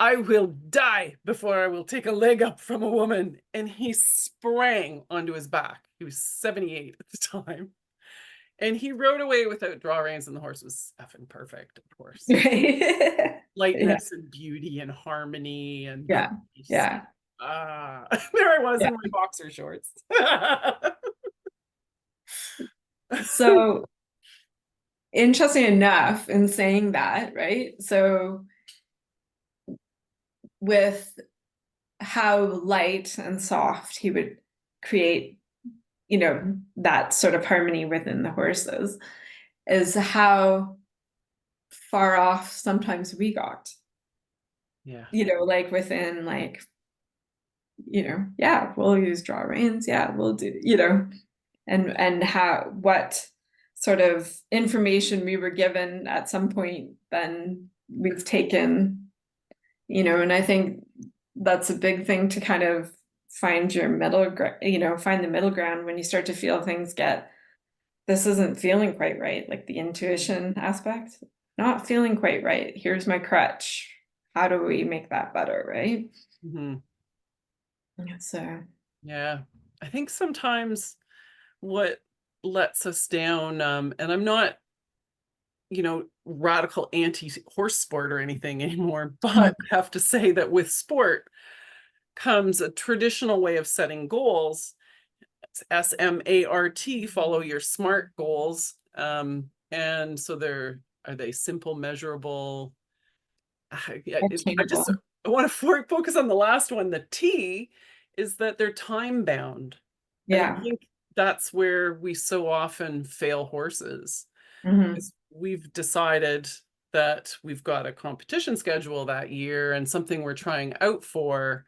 I will die before I will take a leg up from a woman. And he sprang onto his back. He was 78 at the time. And he rode away without draw reins, and the horse was effing perfect, of course. Yeah. Lightness and beauty and harmony and Yeah. grace. Yeah. There I was Yeah. in my boxer shorts. So interesting enough in saying that, right? So with how light and soft he would create, that sort of harmony within the horses is how far off sometimes we got. Yeah. Like within like, yeah, we'll use draw reins. Yeah, we'll do, and how what sort of information we were given at some point than we've taken, and I think that's a big thing to kind of find your middle ground, find the middle ground when you start to feel things this isn't feeling quite right, like the intuition aspect, not feeling quite right. Here's my crutch. How do we make that better, right? Mhm. So, Yeah. I think sometimes what lets us down, and I'm not, radical anti-horse sport or anything anymore, but I have to say that with sport comes a traditional way of setting goals. It's SMART, follow your SMART goals. And so are they simple, measurable? attainable. I want to focus on the last one. The T is that they're time bound. And I Yeah. think that's where we so often fail horses. Hmm. Is we've decided that we've got a competition schedule that year and something we're trying out for,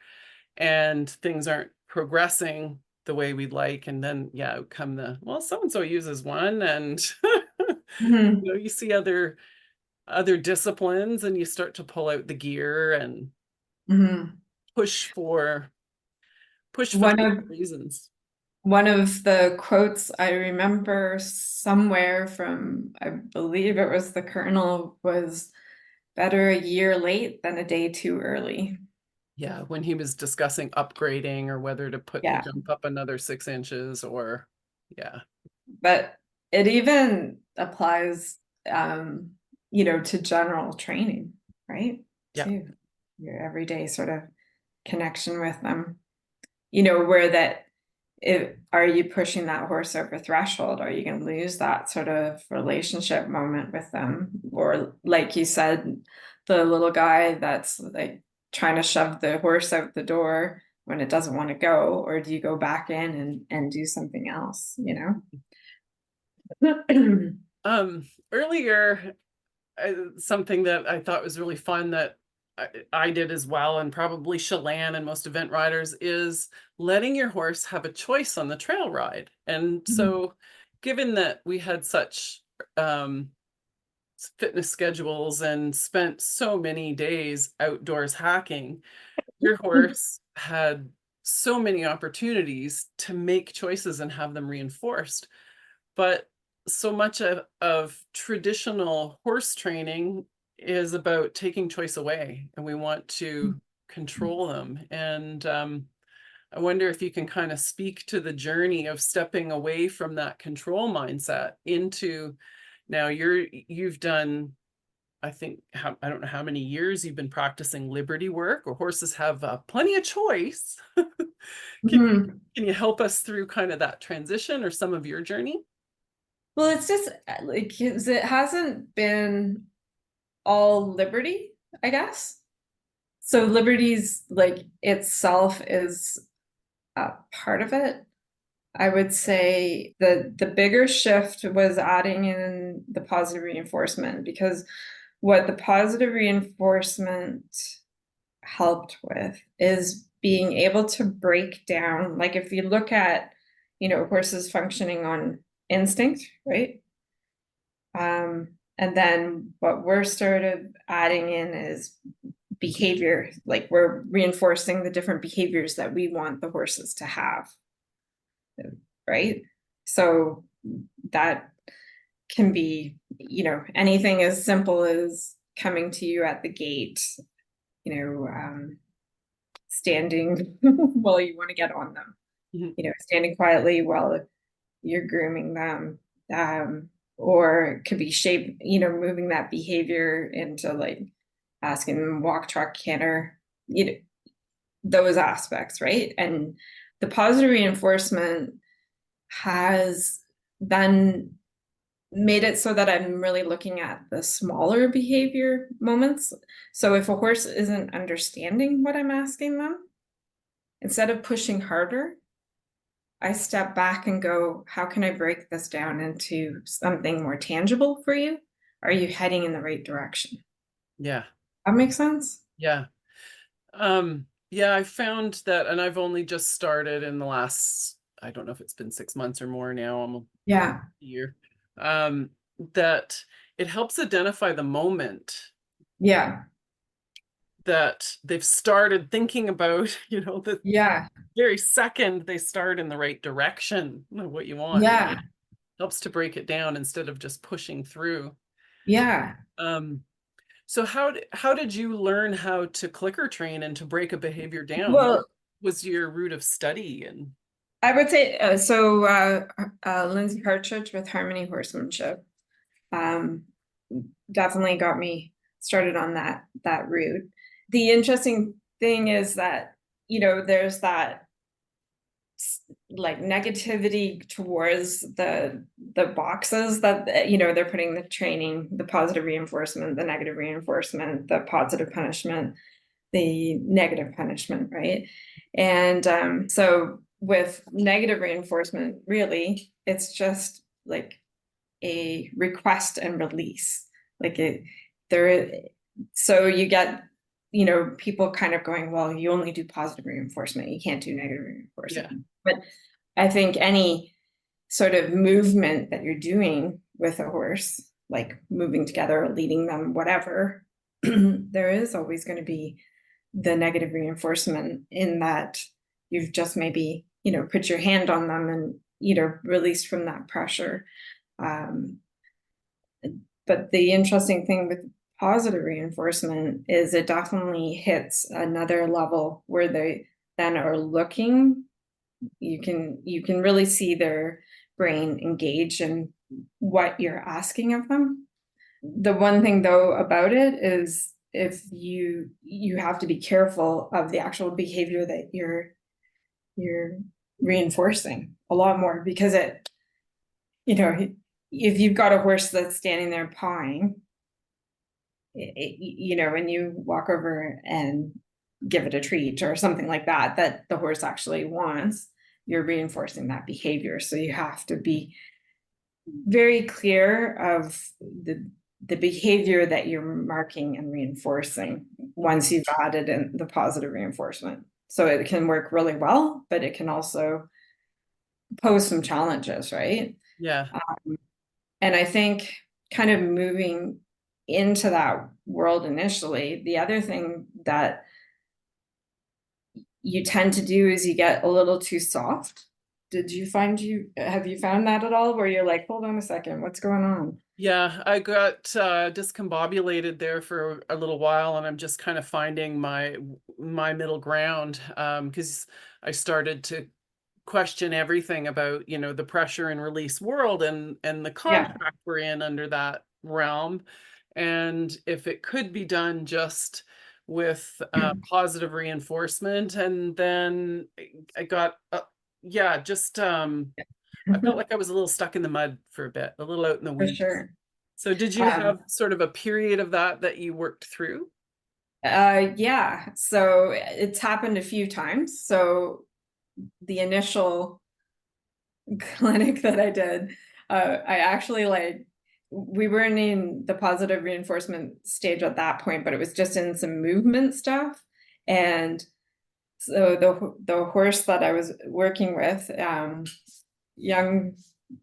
and things aren't progressing the way we'd like. And then, yeah, come so and so uses one, and Hmm. you see other disciplines, and you start to pull out the gear and Hmm. push for the One wrong of reasons. one of the quotes I remember somewhere from, I believe it was the Colonel, was better a year late than a day too early. Yeah, when he was discussing upgrading or whether to put the Yeah. jump up another 6 inches, or yeah. But it even applies, um, to general training, right? Yeah. Too. Your everyday sort of connection with them. Where are you pushing that horse over threshold? Are you going to lose that sort of relationship moment with them? Or like you said, the little guy that's like trying to shove the horse out the door when it doesn't want to go, or do you go back in and do something else, Earlier, something that I thought was really fun that I did as well, and probably Chelan and most event riders, is letting your horse have a choice on the trail ride. And so, given that we had such um, fitness schedules and spent so many days outdoors hacking, your horse had so many opportunities to make choices and have them reinforced. But so much of traditional horse training is about taking choice away, and we want to control them. And I wonder if you can kind of speak to the journey of stepping away from that control mindset into, now you've done, I think, I don't know how many years you've been practicing liberty work, or horses have plenty of choice. Can Mhm. can you help us through kind of that transition or some of your journey? Well, it's just like 'cause it hasn't been all liberty, I guess. So liberty's like itself is a part of it. I would say the bigger shift was adding in the positive reinforcement, because what the positive reinforcement helped with is being able to break down, like if you look at, horses functioning on instinct, right? And then what we're sort of adding in is behavior, like we're reinforcing the different behaviors that we want the horses to have, right? So that can be, anything as simple as coming to you at the gate, standing while you want to get on them, Mhm. standing quietly while you're grooming them. Um, or it could be moving that behavior into like asking them walk, truck, canter, those aspects, right? And the positive reinforcement has then made it so that I'm really looking at the smaller behavior moments. So if a horse isn't understanding what I'm asking them, instead of pushing harder, I step back and go, how can I break this down into something more tangible for you? Are you heading in the right direction? Yeah, That makes sense? yeah. Yeah, I found that, and I've only just started in the last, I don't know if it's been 6 months or more now, almost a Yeah. year. that it helps identify the moment Yeah. that they've started thinking about, the Yeah. very second they start in the right direction of what you want. Yeah. Helps to break it down instead of just pushing through. Yeah. Um, so how did you learn how to clicker train and to break a behavior down? What Well, was your route of study? And I would say Lindsay Partridge with Harmony Horsemanship um, definitely got me started on that route. The interesting thing is that there's that like negativity towards the boxes that they're putting the training, the positive reinforcement, the negative reinforcement, the positive punishment, the negative punishment, right? And so with negative reinforcement, really, it's just like a request and release. Like it, there, so you get, people kind of going, well, you only do positive reinforcement, you can't do negative yeah, reinforcement. But I think any sort of movement that you're doing with a horse, like moving together, leading them, whatever, there is always going to be the negative reinforcement in that you've just maybe, put your hand on them and, released from that pressure. Um, but the interesting thing with positive reinforcement is it definitely hits another level where they then are looking. You can really see their brain engage in what you're asking of them. The one thing though about it is if you have to be careful of the actual behavior that you're reinforcing a lot more, because if you've got a horse that's standing there pawing, and you walk over and give it a treat or something like that the horse actually wants, you're reinforcing that behavior. So you have to be very clear of the behavior that you're marking and reinforcing once you've added in the positive reinforcement. So it can work really well, but it can also pose some challenges, right? yeah, And I think kind of moving into that world initially, the other thing that you tend to do is you get a little too soft. Have you found that at all where you're like, hold on a second, what's going on? yeah. I got discombobulated there for a little while, and I'm just kind of finding my middle ground, because I started to question everything about, the pressure and release world and the Yeah. contract we're in under that realm. And if it could be done just with positive reinforcement. And then I got, yeah, just, I felt like I was a little stuck in the mud for a bit, a little out in the For weeds. sure. So did you Um, have sort of a period of that you worked through? yeah, so it's happened a few times. So the initial clinic that I did, I actually we weren't in the positive reinforcement stage at that point, but it was just in some movement stuff. And so the horse that I was working with, young,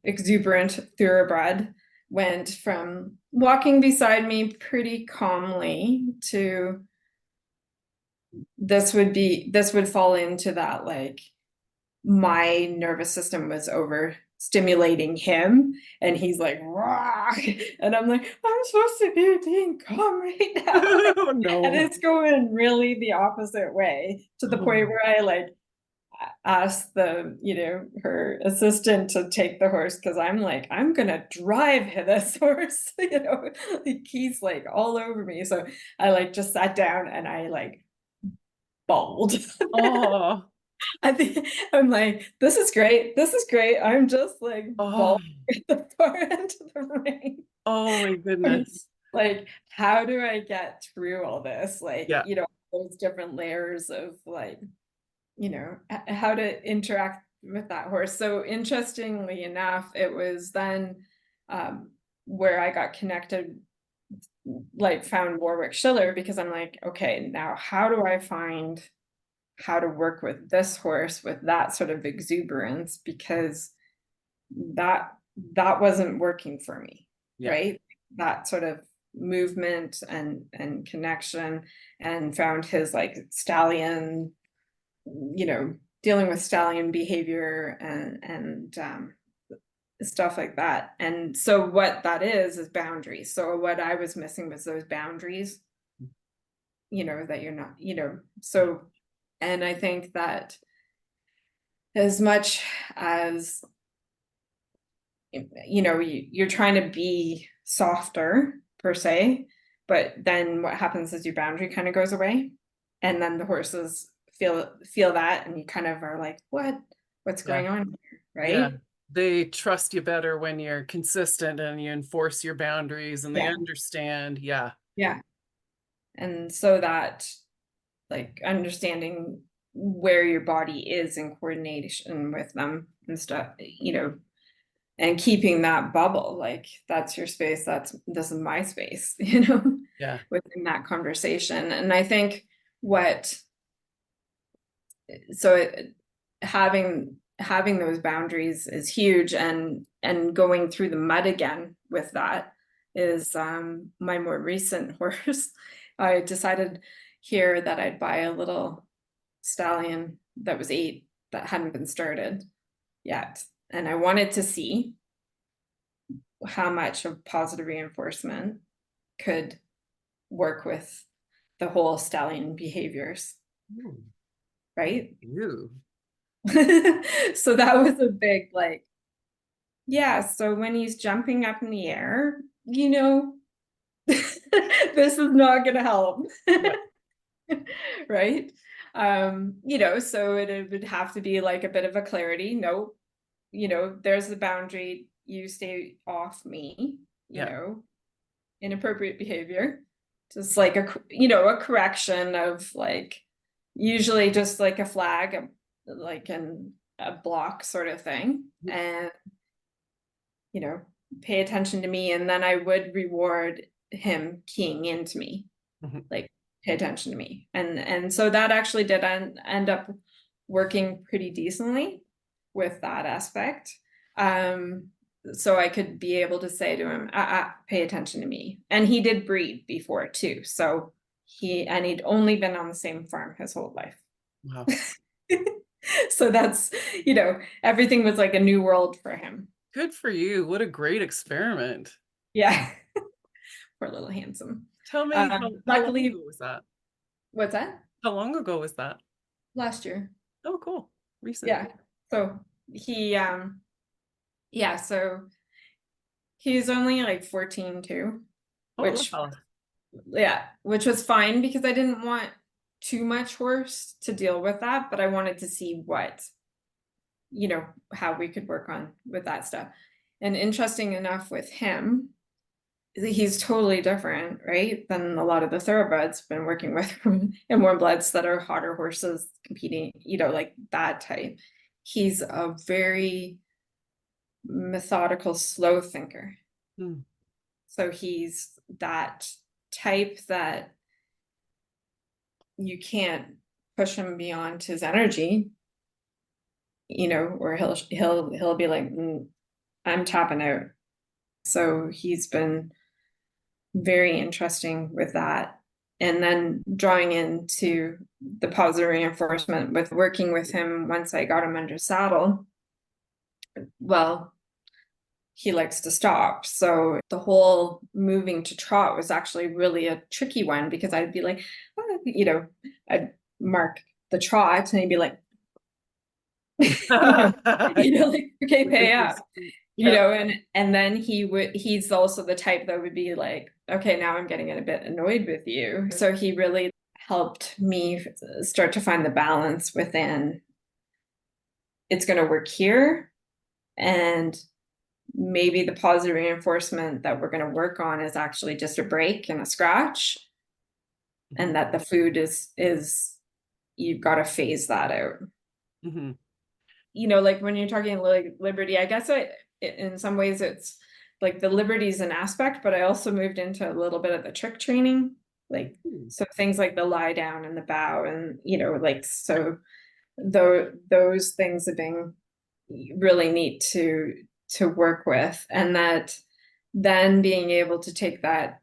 exuberant thoroughbred, went from walking beside me pretty calmly to this would fall into that, like my nervous system was over stimulating him and he's like rah! And I'm like, I'm supposed to be being calm right now. Oh And no. it's going really the opposite way, to the point where I like asked her assistant to take the horse, because I'm like, I'm gonna drive this horse. Like he's like all over me. So I like just sat down and I like bawled. Oh, I think I'm like, this is great. This is great. I'm just like oh, bawling at the far end of the ring. oh my goodness. Like, how do I get through all this? Like, Yeah. those different layers of like, how to interact with that horse. So interestingly enough, it was then where I got connected, like found Warwick Schiller, because I'm like, okay, now how do I find how to work with this horse with that sort of exuberance, because that that wasn't working for me, Yeah. right? That sort of movement and connection, and found his like stallion, dealing with stallion behavior and stuff like that. And so what that is boundaries. So what I was missing was those boundaries, that you're not, Yeah. so, and I think that as much as you're trying to be softer per se, but then what happens is your boundary kind of goes away, and then the horses feel that, and you kind of are like, what's Yeah. going on here, Yeah. right? They trust you better when you're consistent and you enforce your boundaries and they Yeah, understand. Yeah. yeah. And so that, like, understanding where your body is in coordination with them and stuff, and keeping that bubble, like that's your space, this is my space, Yeah. within that conversation. And I think what so it, having those boundaries is huge, and going through the mud again with that is my more recent horse. I decided here that I'd buy a little stallion that was 8 that hadn't been started yet, and I wanted to see how much of positive reinforcement could work with the whole stallion behaviors, Ooh, right? you. So that was a big, like, yeah, so when he's jumping up in the air, this is not gonna help. Yeah. Right? So it would have to be like a bit of a clarity. No, there's the boundary, you stay off me, Yeah. inappropriate behavior. Just like a correction of, like, usually just like a flag, like in a block sort of thing. And, you know, pay attention to me. And then I would reward him keying into me, Mhm. like, pay attention to me. And so that actually did end up working pretty decently with that aspect. So I could be able to say to him, pay attention to me. And he did breed before too. So he'd only been on the same farm his whole life. Wow. So that's, everything was like a new world for him. Good for you. What a great experiment. Yeah. Poor little handsome. Tell me how long Luckily, ago was that? what's that? How long ago was that? Last year. Oh, cool. Recent. Yeah. So he, yeah, so he's only like 14 too, Oh, which, wow. yeah, which was fine because I didn't want too much horse to deal with that, but I wanted to see how we could work on with that stuff. And interesting enough with him, he's totally different, right, than a lot of the thoroughbreds been working with and warm bloods that are hotter horses competing, like that type. He's a very methodical, slow thinker. Hmm. So he's that type that you can't push him beyond his energy, or he'll be like, I'm tapping out. So he's been very interesting with that. And then drawing into the positive reinforcement with working with him once I got him under saddle. Well, he likes to stop. So the whole moving to trot was actually really a tricky one because I'd be like, I'd mark the trot and he'd be like, like, okay, pay up. Yeah. And then he's also the type that would be like, okay, now I'm getting a bit annoyed with you. So he really helped me start to find the balance within, it's going to work here, and maybe the positive reinforcement that we're going to work on is actually just a break and a scratch, and that the food is you've got to phase that out. Mm-hmm. Like when you're talking like liberty, I guess in some ways it's like the liberty is an aspect, but I also moved into a little bit of the trick training, like, so things like the lie down and the bow, and like, so those things have been really neat to to work with, and that then being able to take that,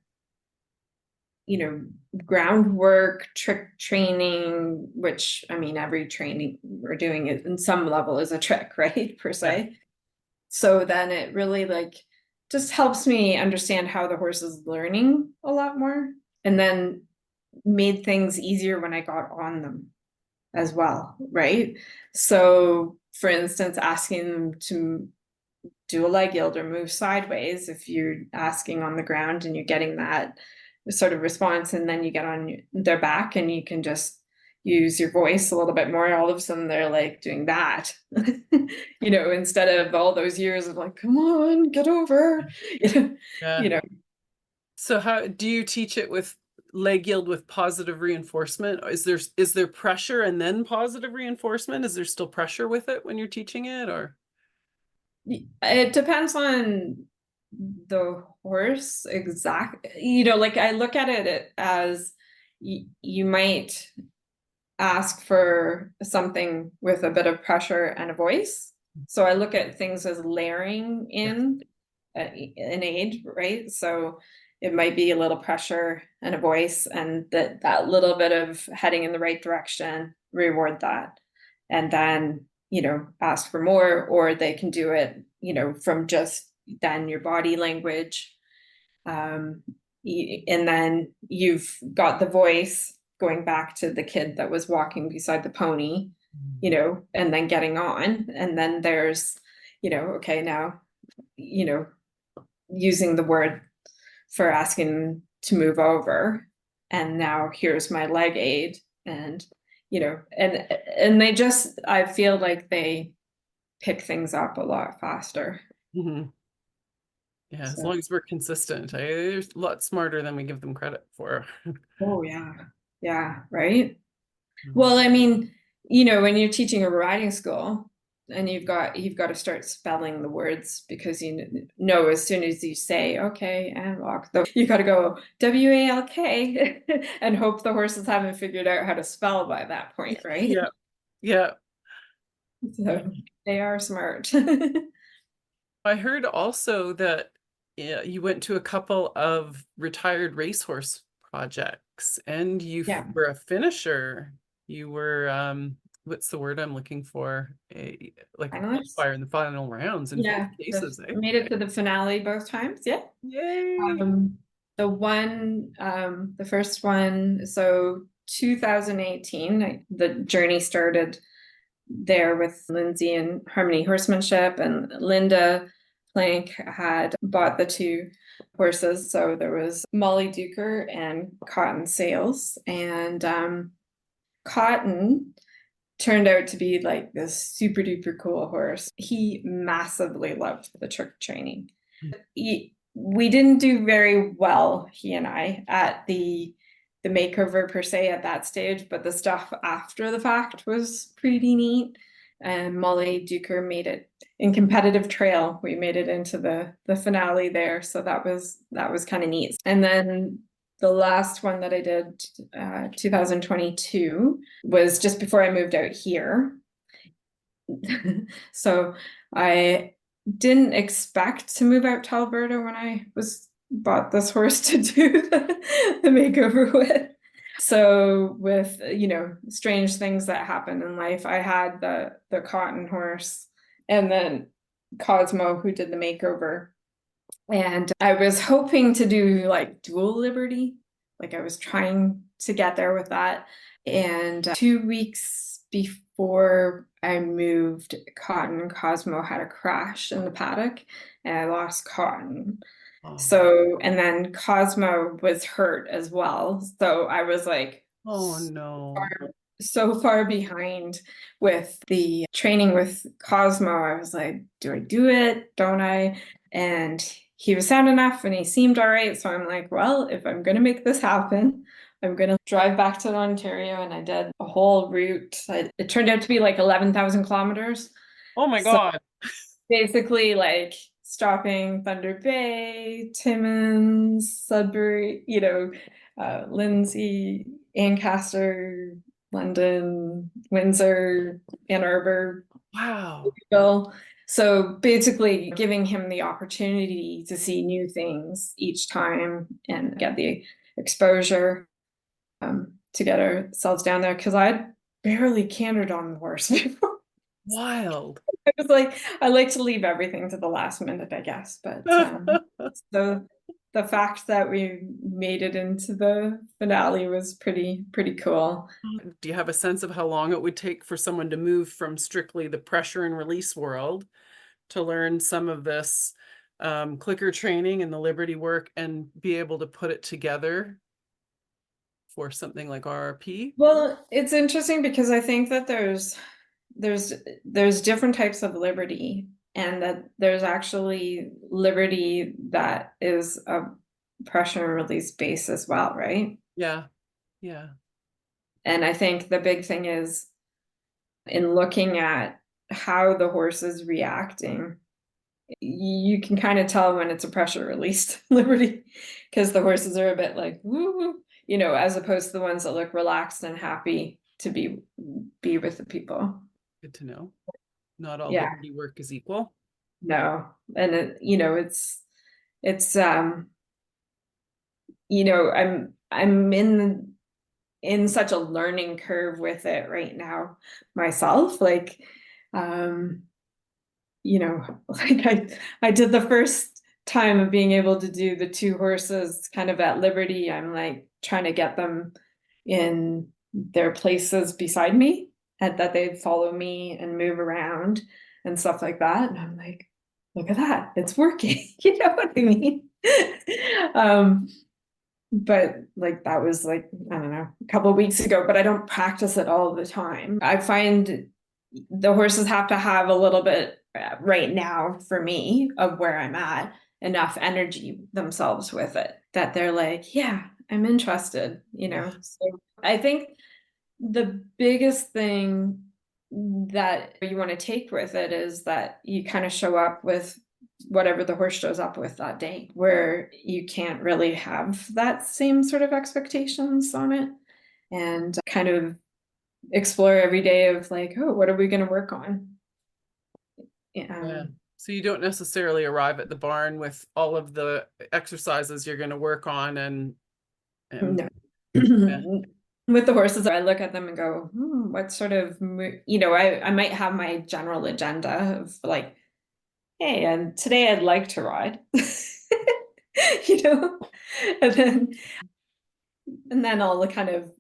you know, groundwork, trick training, which I mean, every training we're doing it in some level is a trick, right? Per Yeah. se. So then it really like just helps me understand how the horse is learning a lot more, and then made things easier when I got on them as well, right? So for instance, asking them to do a leg yield or move sideways, if you're asking on the ground and you're getting that sort of response, and then you get on their back and you can just use your voice a little bit more, all of a sudden they're like doing that. You know, instead of all those years of like, come on, get over. Yeah. You know, So how do you teach it with leg yield with positive reinforcement? Is there pressure and then positive reinforcement? Is there still pressure with it when you're teaching it, or? it depends on the horse, exact, you know, like I look at it as you might ask for something with a bit of pressure and a voice. So I look at things as layering Yeah. in an age, right? So it might be a little pressure and a voice, and that little bit of heading in the right direction, reward that. And then, you know, ask for more, or they can do it, you know, from just then your body language. Um, and then you've got the voice going back to the kid that was walking beside the pony, you know, and then getting on. And then there's, you know, okay, now, you know, using the word for asking to move over. And now here's my leg aid. And, you know, and they just, I feel like they pick things up a lot faster. Mhm. Yeah, as So, long as we're consistent, they're a lot smarter than we give them credit for. oh yeah. Yeah, right. Mhm. Well, I mean, you know, when you're teaching a riding school and you've got to start spelling the words, because you know as soon as you say okay and walk, though you got to go WALK and hope the horses haven't figured out how to spell by that point, right? Yeah, yeah, yeah. So they are smart. I heard also that yeah, you went to a couple of retired racehorse projects and you Yeah, were a finisher. You were what's the word I'm looking for? Like a finalists. qualifier in the final rounds in both Yeah, cases, eh? made it to the finale both times. Yeah. Yay. The first one, so 2018, the journey started there with Lindsay and Harmony Horsemanship, and Linda Plank had bought the two horses. So there was Molly Duker and Cotton Sales, and Cotton turned out to be like this super duper cool horse. He massively loved the trick training. We didn't do very well, he and I, at the makeover per se at that stage, but the stuff after the fact was pretty neat. And Molly Duker made it in competitive trail. We made it into the finale there, so that was kind of neat. And then the last one that I did, 2022, was just before I moved out here. So I didn't expect to move out to Alberta when I was bought this horse to do the makeover with. So with, you know, strange things that happen in life, I had the Cotton horse and then Cosmo, who did the makeover. And I was hoping to do like dual liberty. Like I was trying to get there with that. And 2 weeks before I moved, Cotton Cosmo had a crash in the paddock and I lost Cotton. Oh, So, and then Cosmo was hurt as well. So I was like oh no. so far behind with the training with Cosmo. I was like, do I do it? Don't I? And he was sound enough and he seemed all right. So I'm like, well, if I'm going to make this happen, I'm going to drive back to Ontario. And I did a whole route. It turned out to be like 11,000 kilometers. Oh my So God. basically, like stopping Thunder Bay, Timmins, Sudbury, you know, Lindsay, Ancaster, London, Windsor, Ann Arbor, Wow. Bill. So basically giving him the opportunity to see new things each time and get the exposure to get ourselves down there. Because I'd barely cantered on the horse before. Wild. I was like, I like to leave everything to the last minute, I guess. But so the fact that we made it into the finale was pretty cool. Do you have a sense of how long it would take for someone to move from strictly the pressure and release world to learn some of this clicker training and the Liberty work and be able to put it together for something like RRP? Well, it's interesting because I think that there's different types of liberty, and that there's actually liberty that is a pressure and release base as well, right? Yeah. Yeah. And I think the big thing is in looking at how the horse is reacting, you can kind of tell when it's a pressure released liberty, because the horses are a bit like woo, as opposed to the ones that look relaxed and happy to be with the people. Good to know. Not all Yeah, Liberty work is equal. no, and it's I'm in such a learning curve with it right now myself, like um like I did the first time of being able to do the two horses kind of at Liberty. I'm like trying to get them in their places beside me, and that they'd follow me and move around and stuff like that. And I'm like, look at that, it's working. You know what I mean? um, but like that was like, I don't know, a couple of weeks ago, but I don't practice it all the time. I find the horses have to have a little bit right now for me of where I'm at, enough energy themselves with it that they're like, yeah, I'm interested, Yeah. So I think the biggest thing that you want to take with it is that you kind of show up with whatever the horse shows up with that day, where you can't really have that same sort of expectations on it, and kind of explore every day of like, oh, what are we going to work on? Yeah. Um, So you don't necessarily arrive at the barn with all of the exercises you're going to work on and no. yeah. With the horses, I look at them and go, what sort of, I might have my general agenda of like, hey, and today I'd like to ride, you know, and then I'll kind of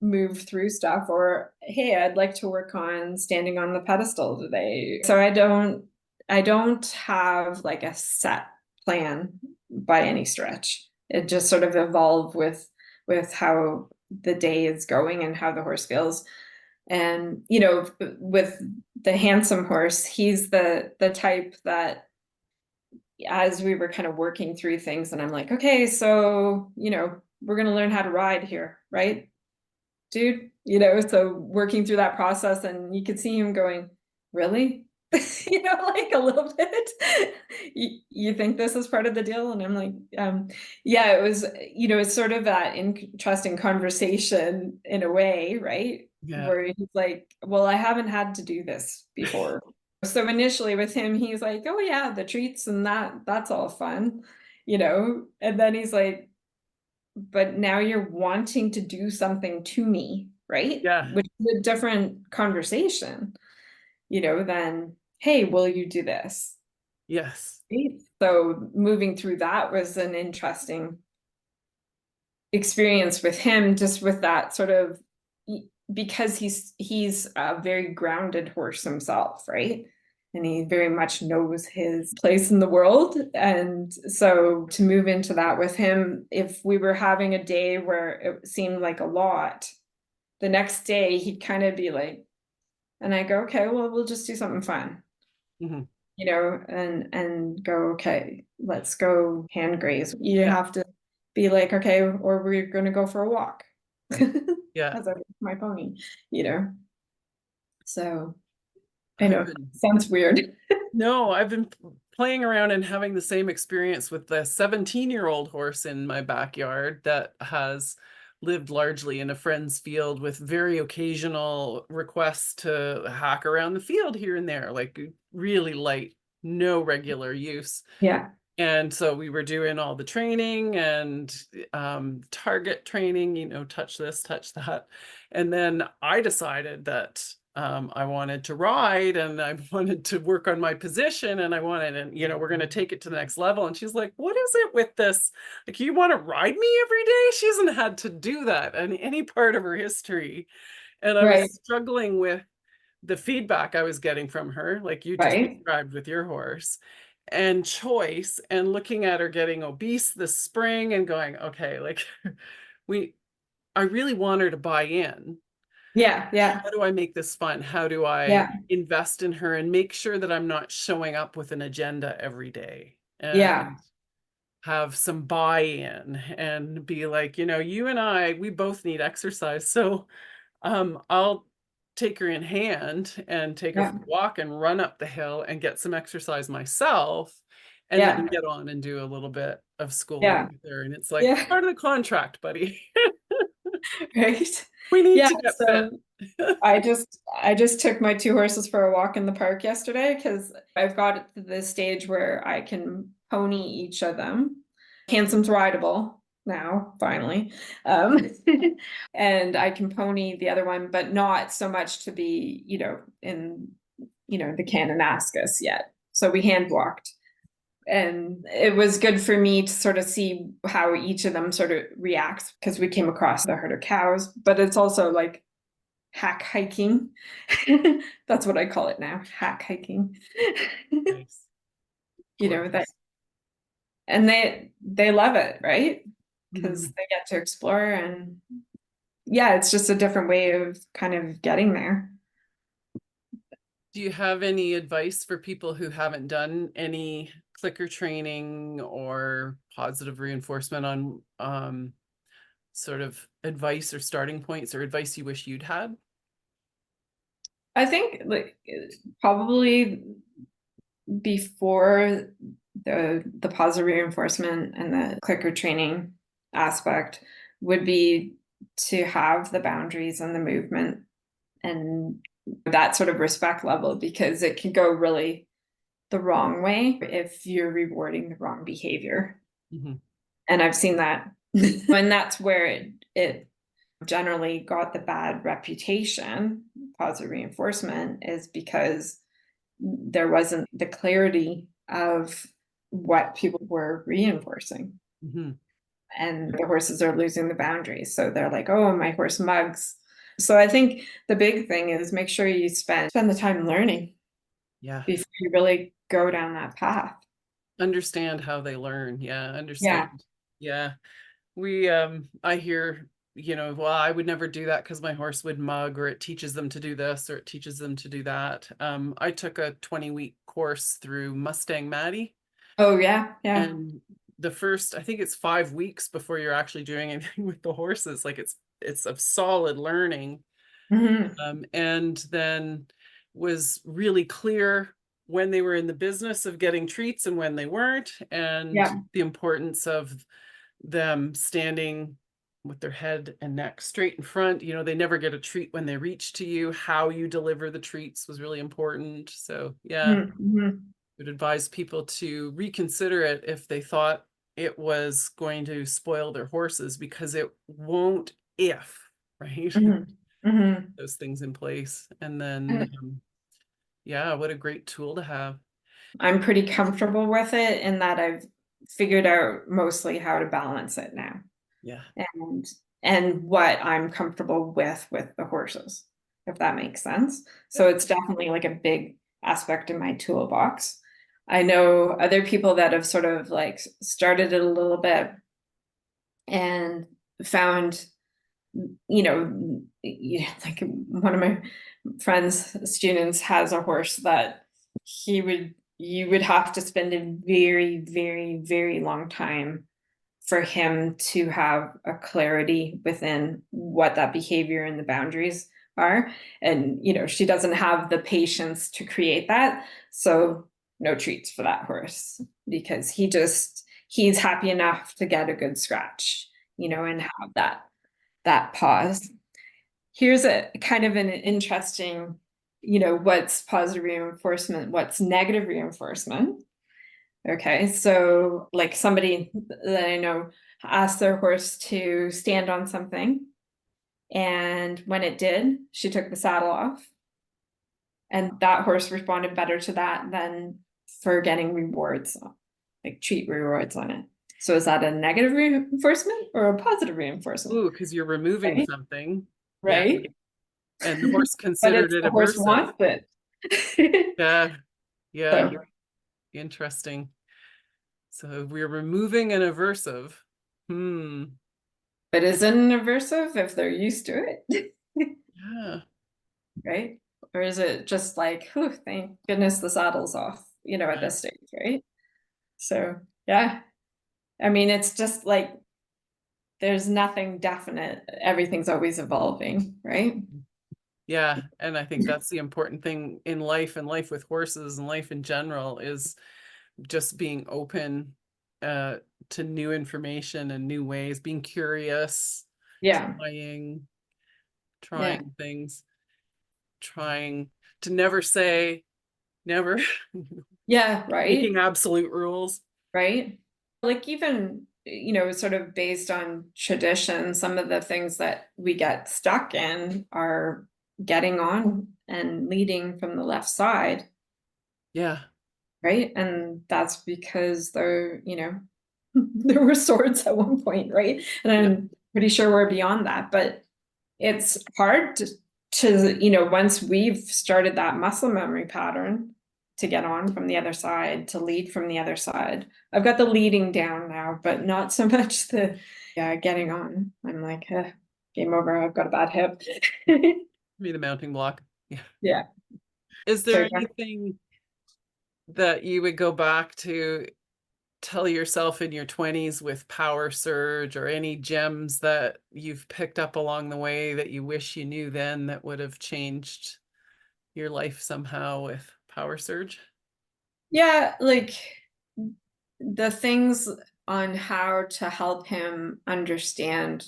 move through stuff, or hey, I'd like to work on standing on the pedestal today. So I don't have like a set plan by any stretch. It just sort of evolved with how the day is going and how the horse feels. And with the handsome horse, he's the type that, as we were kind of working through things, and I'm like, okay, so we're going to learn how to ride here, right, dude? So working through that process, and you could see him going, really? Like a little bit. You think this is part of the deal? And I'm like, yeah, it was, it's sort of that interesting conversation in a way, right? Yeah. Where he's like, well, I haven't had to do this before. So initially with him, he's like, oh yeah, the treats and that's all fun, and then he's like, but now you're wanting to do something to me, right? Yeah. Which is a different conversation, than, hey, will you do this? Yes. Right? So moving through that was an interesting experience with him, just with that sort of, because he's a very grounded horse himself, right? And he very much knows his place in the world. And so to move into that with him, if we were having a day where it seemed like a lot, the next day he'd kind of be like, and I go, okay, well, we'll just do something fun, Hmm. and go, okay, let's go hand graze. You Yeah. have to be like, okay, or we're going to go for a walk. Yeah. As I with my pony, you know. So I I've know, been sounds weird. No, I've been playing around and having the same experience with the 17-year-old horse in my backyard that has lived largely in a friend's field with very occasional requests to hack around the field here and there, like really light, no regular use. Yeah. And so we were doing all the training and target training, touch this, touch that. And then I decided that I wanted to ride and I wanted to work on my position and I wanted, and we're going to take it to the next level. And she's like, what is it with this? Like, you want to ride me every day? She hasn't had to do that in any part of her history. And I was Right. struggling with the feedback I was getting from her, like you just Right. described with your horse, and choice, and looking at her getting obese this spring and going, okay, like we, I really want her to buy in. Yeah. Yeah. How do I make this fun? How do I Yeah. invest in her and make sure that I'm not showing up with an agenda every day Yeah. and have some buy-in and be like, you and I, we both need exercise. So I'll take her in hand and take her Yeah. for a walk and run up the hill and get some exercise myself, and then Yeah. get on and do a little bit of schooling Yeah. with her. And it's like Yeah. part of the contract, buddy. Right. We need Yeah. to get fit. So I just took my two horses for a walk in the park yesterday because I've got to the stage where I can pony each of them. Handsome's rideable now, finally. Um, and I can pony the other one, but not so much to be, in, the Kananaskis yet. So we hand walked. And it was good for me to sort of see how each of them sort of reacts because we came across the herd of cows, but it's also like hack hiking. That's what I call it now, hack hiking. Nice. That, Gorgeous. and they love it, right? Because Mhm. they get to explore, and yeah, it's just a different way of kind of getting there. Do you have any advice for people who haven't done any clicker training or positive reinforcement on sort of advice or starting points or advice you wish you'd had? I think like probably before the positive reinforcement and the clicker training aspect would be to have the boundaries and the movement and that sort of respect level, because it can go really the wrong way if you're rewarding the wrong behavior. Mhm. And I've seen that. And that's where it generally got the bad reputation, positive reinforcement, is because there wasn't the clarity of what people were reinforcing. Mhm. And the horses are losing the boundaries. So they're like, oh, my horse mugs. So I think the big thing is make sure you spend the time learning Yeah. before you really go down that path. Understand how they learn. Yeah, Yeah. understand. Yeah. I hear, well, I would never do that because my horse would mug, or it teaches them to do this, or it teaches them to do that. I took a 20-week course through Mustang Maddie, Oh, yeah. Yeah. and the first, I think it's 5 weeks before you're actually doing anything with the horses. Like it's a solid learning. Hmm. And then was really clear when they were in the business of getting treats and when they weren't, and Yeah. the importance of them standing with their head and neck straight in front. They never get a treat when they reach to you. How you deliver the treats was really important. So yeah, Hmm. would advise people to reconsider it if they thought it was going to spoil their horses, because it won't, if, right? Hmm. Hmm. Those things in place. And then yeah, what a great tool to have. I'm pretty comfortable with it in that I've figured out mostly how to balance it now, Yeah. and what I'm comfortable with the horses, if that makes sense. So Yeah. it's definitely like a big aspect in my toolbox. I know other people that have sort of like started it a little bit and found, like one of my friends' students has a horse that you would have to spend a very, very, very long time for him to have a clarity within what that behavior and the boundaries are. And, she doesn't have the patience to create that. So no treats for that horse because he's happy enough to get a good scratch, and have that. that pause. Here's a kind of an interesting, what's positive reinforcement, what's negative reinforcement. Okay, so like somebody that I know asked their horse to stand on something, and when it did, she took the saddle off, and that horse responded better to that than for getting rewards, like treat rewards on it. So is that a negative reinforcement or a positive reinforcement? Ooh, because you're removing Right? something. Yeah. Right? And the horse But considered it's it the horse aversive. wants it. Yeah. Yeah. So, Interesting. So we're removing an aversive. but is it an aversive if they're used to it? Yeah. Right? Or is it just like, whew, thank goodness the saddle's off, at Yeah. this stage, right? So, yeah. I mean, it's just like there's nothing definite. Everything's always evolving, right? Yeah. And I think that's the important thing in life and life with horses and life in general is just being open uh, to new information and new ways, being curious, Yeah. trying, Yeah. trying things, trying to never say never, Yeah. Right. making absolute rules. Right. Like even, sort of based on tradition, some of the things that we get stuck in are getting on and leading from the left side, Yeah. right? And that's because there were swords at one point, right? And Yeah. I'm pretty sure we're beyond that, but it's hard once we've started that muscle memory pattern to get on from the other side, to lead from the other side. I've got the leading down now, but not so much the getting on. I'm like, game over. I've got a bad hip. Be the mounting block. Yeah. Yeah. Is So there anything that you would go back to tell yourself in your 20s with power surge, or any gems that you've picked up along the way that you wish you knew then that would have changed your life somehow with power surge? yeah, like the things on how to help him understand,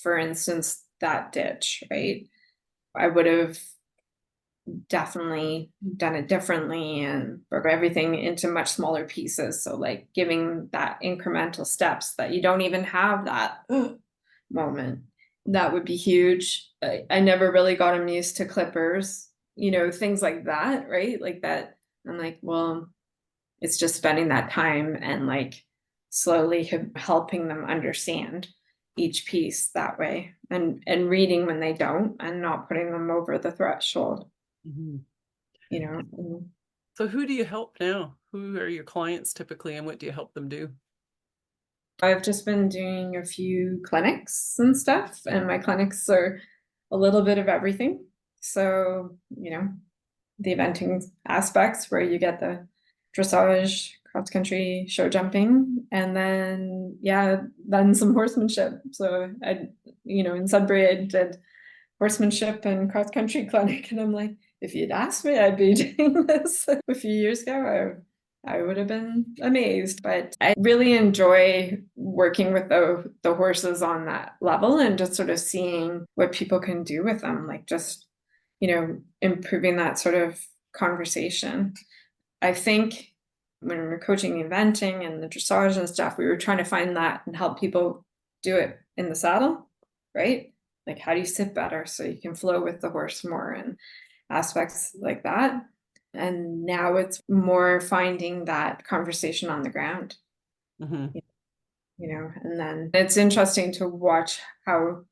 for instance, that ditch, right? I would have definitely done it differently and broke everything into much smaller pieces. So, like giving that incremental steps that you don't even have that moment. That would be huge. I never really got him used to clippers, things like that, right? Like that. I'm like, well, it's just spending that time and like slowly helping them understand each piece that way, and reading when they don't, and not putting them over the threshold, Mhm. you know. So who do you help now? Who are your clients typically, and what do you help them do? I've just been doing a few clinics and stuff, and my clinics are a little bit of everything. So, the eventing aspects where you get the dressage, cross country, show jumping, and then some horsemanship. So in Sudbury I did horsemanship and cross country clinic, and I'm like, if you'd asked me I'd be doing this a few years ago, I would have been amazed. But I really enjoy working with the horses on that level, and just sort of seeing what people can do with them, like just improving that sort of conversation. I think when we were coaching eventing and the dressage and stuff, we were trying to find that and help people do it in the saddle, right? Like, how do you sit better so you can flow with the horse more, and aspects like that. And now it's more finding that conversation on the ground, Mhm. and then it's interesting to watch how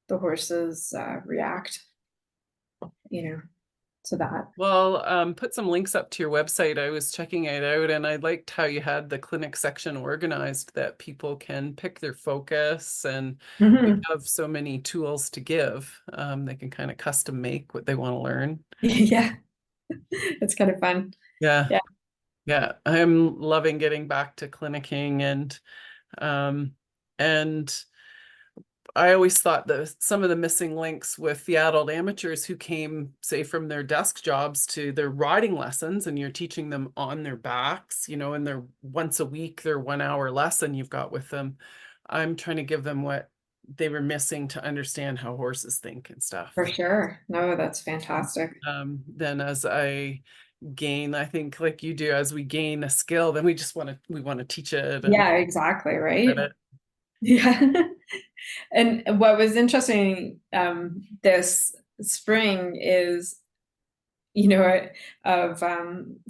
the horses react, you know, to that. Well, put some links up to your website. I was checking it out and I liked how you had the clinic section organized, that people can pick their focus, and you Mhm. have so many tools to give. They can kind of custom make what they want to learn. Yeah, it's kind of fun. Yeah. Yeah. Yeah. I'm loving getting back to clinicking, um and I always thought that some of the missing links with the adult amateurs who came, say, from their desk jobs to their riding lessons, and you're teaching them on their backs, and their once a week, their 1 hour lesson you've got with them. I'm trying to give them what they were missing to understand how horses think and stuff. For sure. No, that's fantastic. Then as I gain, I think like you do, as we gain a skill, then we want to teach it and Yeah, exactly, spread right? it. Yeah. And what was interesting this spring is, you know, of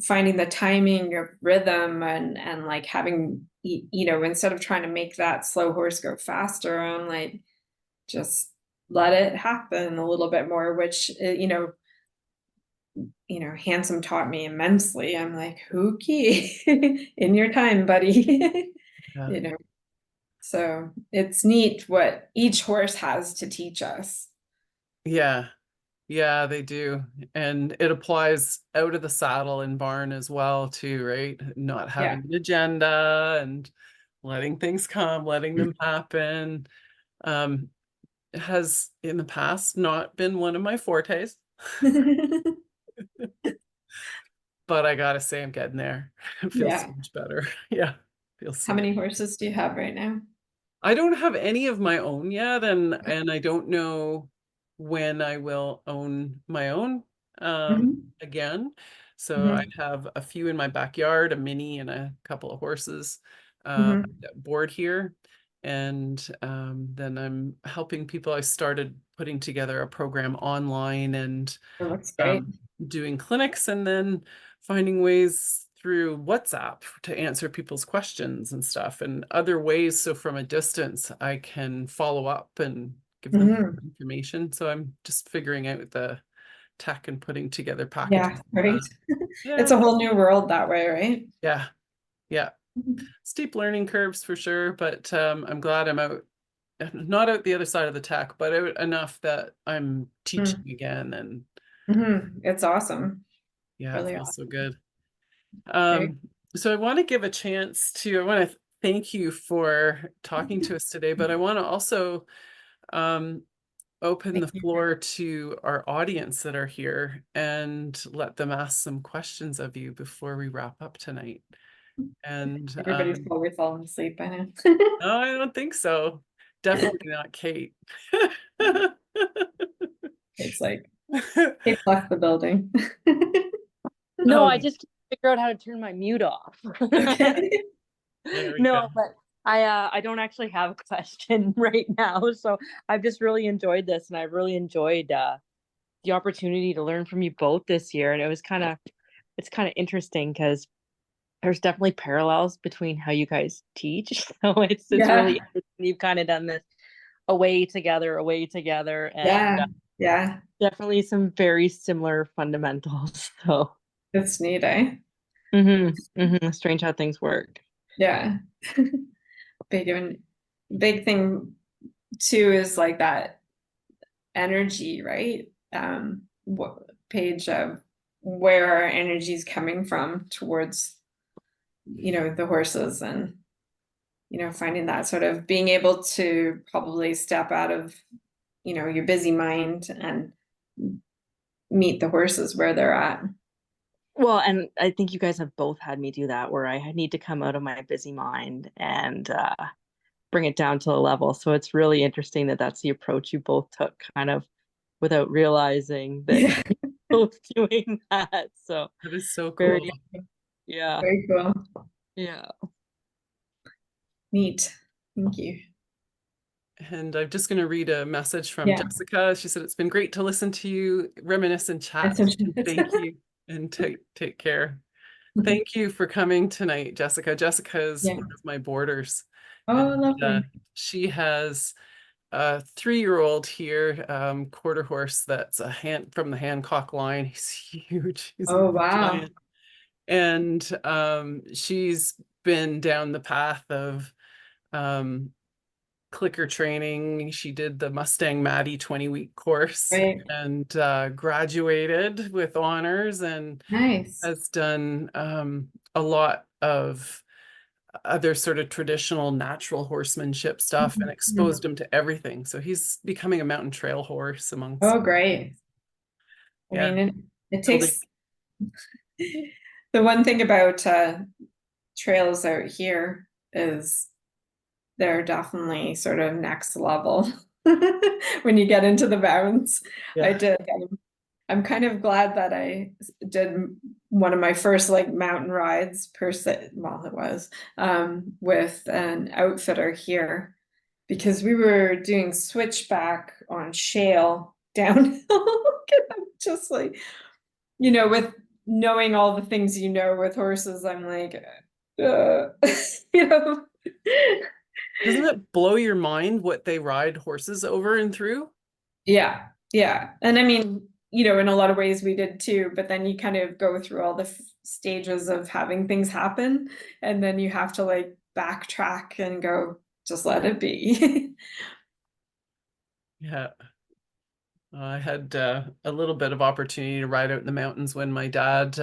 finding the timing of rhythm and like having, you know, instead of trying to make that slow horse go faster, I'm like, just let it happen a little bit more, which, Handsome taught me immensely. I'm like, hooky, in your time, buddy. Yeah. You know, so it's neat what each horse has to teach us. Yeah. Yeah, they do. And it applies out of the saddle and barn as well, too, right? Not Yeah. having an agenda and letting things come, letting them happen. Um, has in the past not been one of my fortes, but I gotta say I'm getting there. It feels so Yeah. much better. Yeah, feels How so many good. horses do you have right now? I don't have any of my own yet, and I don't know when I will own my own Hmm. again. So I Hmm. have a few in my backyard, a mini and a couple of horses Hmm. board here. And then I'm helping people. I started putting together a program online and It looks great. um, doing clinics and then finding ways through WhatsApp to answer people's questions and stuff and other ways. So from a distance, I can follow up and give them Hmm. information. So I'm just figuring out the tech and putting together Yeah, packages. right. It's Yeah, a whole new world that way, right? yeah, yeah. Mhm. Steep learning curves for sure, but I'm glad I'm out, not out the other side of the tech, but out enough that I'm teaching again. And It's awesome. yeah, it Really feels so awesome. good. Very. Um, so I want to give a chance to, I want to thank you for talking to us today, but I want to also um, open Thank the you. floor to our audience that are here and let them ask some questions of you before we wrap up tonight. And Everybody's probably falling asleep by now. no, I don't think so. Definitely not Kate. It's like they've left the building. No, I Oh, just can't figure out how to turn my mute off. Okay. there we go. No, but I don't actually have a question right now. So I've just really enjoyed this, and I really enjoyed the opportunity to learn from you both this year. And it's kind of interesting because there's definitely parallels between how you guys teach. So it's really Yeah. interesting. You've kind of done this away together, and Yeah. Yeah. definitely some very similar fundamentals. So It's neat, eh? strange how things work. Yeah. Big and big thing too is like that energy, right? What page of where our energy is coming from towards, the horses and, finding that sort of being able to probably step out of, your busy mind and meet the horses where they're at. Well, and I think you guys have both had me do that where I need to come out of my busy mind and bring it down to a level. So it's really interesting that that's the approach you both took, kind of without realizing that Yeah. you're both doing that. So That is so very, cool. yeah, Very cool. yeah. Neat. Thank you. And I'm just going to read a message from Yeah. Jessica. She said, "It's been great to listen to you reminisce and That's chat. what she Thank you and take care." Thank you for coming tonight, Jessica. Jessica is Yeah. one of my boarders, Oh, and lovely. she has a 3-year-old here, quarter horse that's a hand from the Hancock line. He's huge. He's a Oh, wow. giant, and she's been down the path of um, clicker training. She did the Mustang Maddie 20-week course Right. and graduated with honors and Nice. has done a lot of other sort of traditional natural horsemanship stuff and Mhm. exposed him to everything. So he's becoming a mountain trail horse amongst, Oh, great. I yeah, mean, it building. takes the one thing about trails out here is they're definitely sort of next level when you get into the mountains. I Yeah. did. I'm kind of glad that I did one of my first like mountain rides per se. Well, it was with an outfitter here because we were doing switchback on shale downhill. And I'm just like, with knowing all the things with horses, I'm like, you know. Doesn't it blow your mind what they ride horses over and through? Yeah, yeah. And I mean, in a lot of ways we did too, but then you kind of go through all the stages of having things happen, and then you have to like backtrack and go, just let it be. Yeah. I had a little bit of opportunity to ride out in the mountains when my dad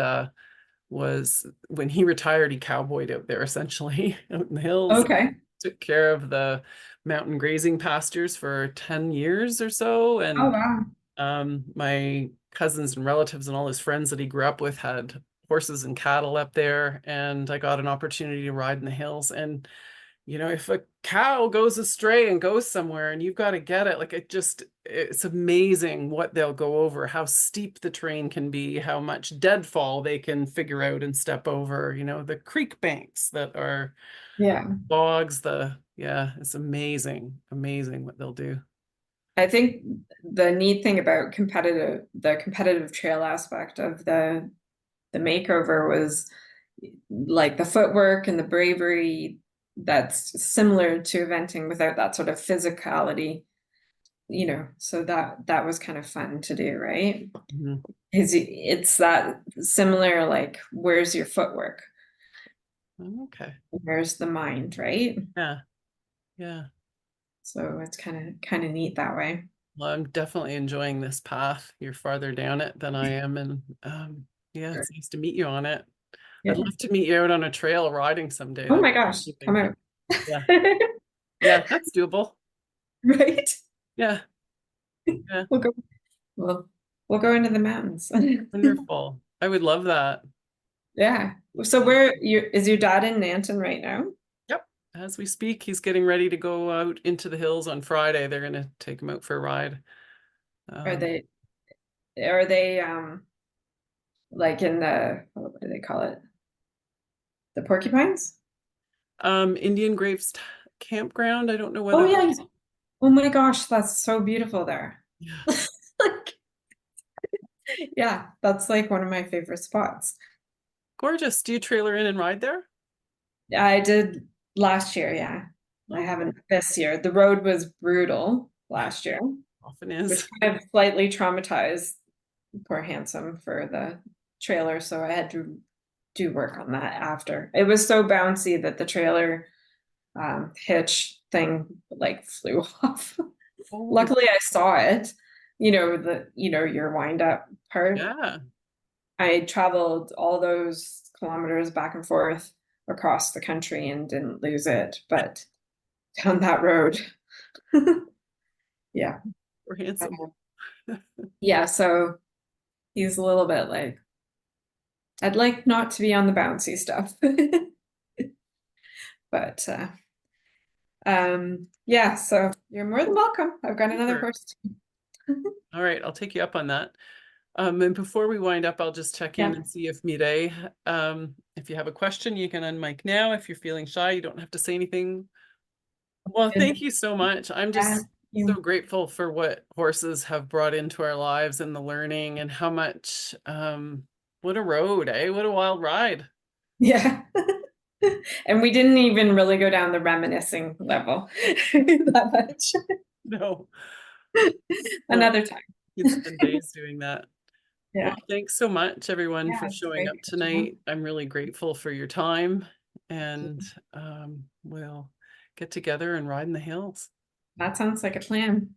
when he retired, he cowboyed out there essentially out in the hills. Okay. Took care of the mountain grazing pastures for 10 years or so. Oh And wow. my cousins and relatives and all his friends that he grew up with had horses and cattle up there. And I got an opportunity to ride in the hills. And if a cow goes astray and goes somewhere and you've got to get it, like it's amazing what they'll go over, how steep the terrain can be, how much deadfall they can figure out and step over, the creek banks that are Yeah. bogs, it's amazing what they'll do. I think the neat thing about the competitive trail aspect of the makeover was like the footwork and the bravery that's similar to eventing without that sort of physicality, so that was kind of fun to do, right? Mhm. It's that similar, like, where's your footwork? Okay. Where's the mind, right? Yeah. Yeah. So it's kind of neat that way. Well, I'm definitely enjoying this path. You're farther down it than I am. And yeah, Sure. it's nice to meet you on it. Yeah. I'd love to meet you out on a trail riding someday. Oh That'd my be gosh, come amazing. out. Yeah. Yeah, that's doable. Right? Yeah. Yeah. We'll go we'll, we'll go into the mountains. Wonderful. I would love that. Yeah. So where is your dad in Nanton right now? Yep. As we speak, he's getting ready to go out into the hills on Friday. They're going to take him out for a ride. Are they like in what do they call it? The porcupines? Indian Graves Campground. I don't know Oh whether. yeah. Oh my gosh, that's so beautiful there. Yeah. Like, yeah, that's like one of my favorite spots. Gorgeous. Do you trailer in and ride there? I did last year, yeah. I Oh, haven't this year. The road was brutal last year, often which is. kind of slightly traumatized poor Handsome for the trailer, so I had to do work on that after. It was so bouncy that the trailer hitch thing like flew off. Oh, Luckily I saw it, your wind up part. yeah. I traveled all those kilometers back and forth across the country and didn't lose it, but down that road. Yeah. We're handsome. Yeah, so he's a little bit like, I'd like not to be on the bouncy stuff. But yeah, so you're more than welcome. I've got another Super. horse. All right, I'll take you up on that. And before we wind up, I'll just check in Yeah. and see if Mireille, if you have a question, you can unmic now. If you're feeling shy, you don't have to say anything. Well, thank you so much. I'm Yeah, just so grateful for what horses have brought into our lives and the learning and how much, what a road, eh? What a wild ride. yeah. And we didn't even really go down the reminiscing level that much. No, well, Another time. you'd spend days doing that. Well, Yeah. thanks so much, everyone, Yeah, for it's showing great. up tonight. I'm really grateful for your time, and we'll get together and ride in the hills. That sounds like a plan.